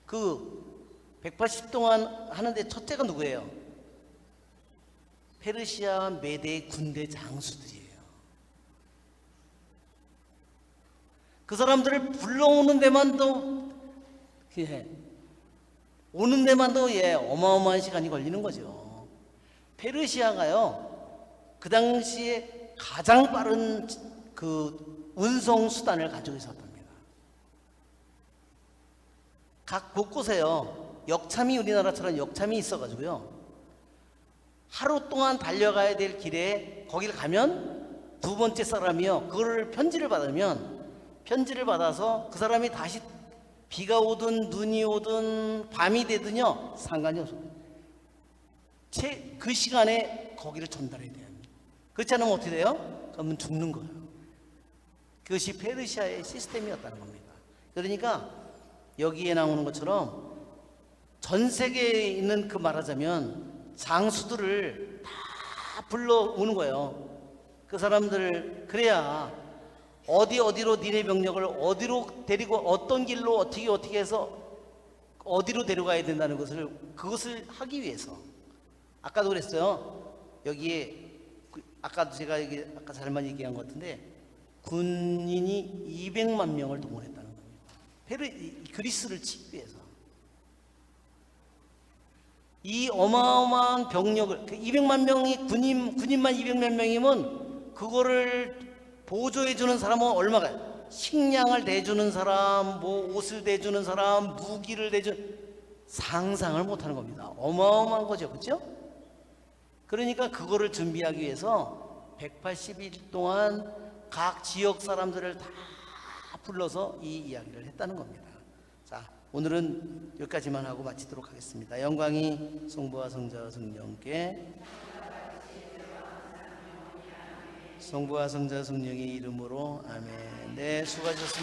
그 180 동안 하는데 첫째가 누구예요? 페르시아 메대 군대 장수들이에요. 그 사람들을 불러오는 데만도 오는 데만도 어마어마한 시간이 걸리는 거죠. 페르시아가요, 그 당시에 가장 빠른 그 운송 수단을 가지고 있었답니다. 각 곳곳에요, 역참이, 우리나라처럼 역참이 있어가지고요, 하루 동안 달려가야 될 길에 거기를 가면 두 번째 사람이요, 그거를 편지를 받아서 그 사람이 다시 비가 오든 눈이 오든 밤이 되든요 상관이 없어요. 그 시간에 거기를 전달해야 돼요. 그렇지 않으면 어떻게 돼요? 그러면 죽는 거예요. 그것이 페르시아의 시스템이었다는 겁니다. 그러니까 여기에 나오는 것처럼 전 세계에 있는, 그 말하자면 장수들을 다 불러오는 거예요. 그 사람들을, 그래야 어디로 니네 병력을 어디로 데리고 어떤 길로 어떻게 해서 어디로 데려가야 된다는 것을, 그것을 하기 위해서. 아까도 그랬어요. 여기에 아까도 제가 아까 잘만 얘기한 것 같은데 군인이 200만 명을 동원했다는 겁니다. 그리스를 치기 위해서. 이 어마어마한 병력을, 200만 명이 군인만 200만 명이면 그거를 보조해 주는 사람은 얼마가, 식량을 대주는 사람, 뭐 옷을 대주는 사람, 무기를 대주는, 상상을 못하는 겁니다. 어마어마한 거죠, 그렇죠? 그러니까 그거를 준비하기 위해서 180일 동안 각 지역 사람들을 다 불러서 이 이야기를 했다는 겁니다. 자, 오늘은 여기까지만 하고 마치도록 하겠습니다. 영광이 성부와 성자와 성령께, 성부와 성자 성령의 이름으로 아멘. 네, 수고하셨습니다.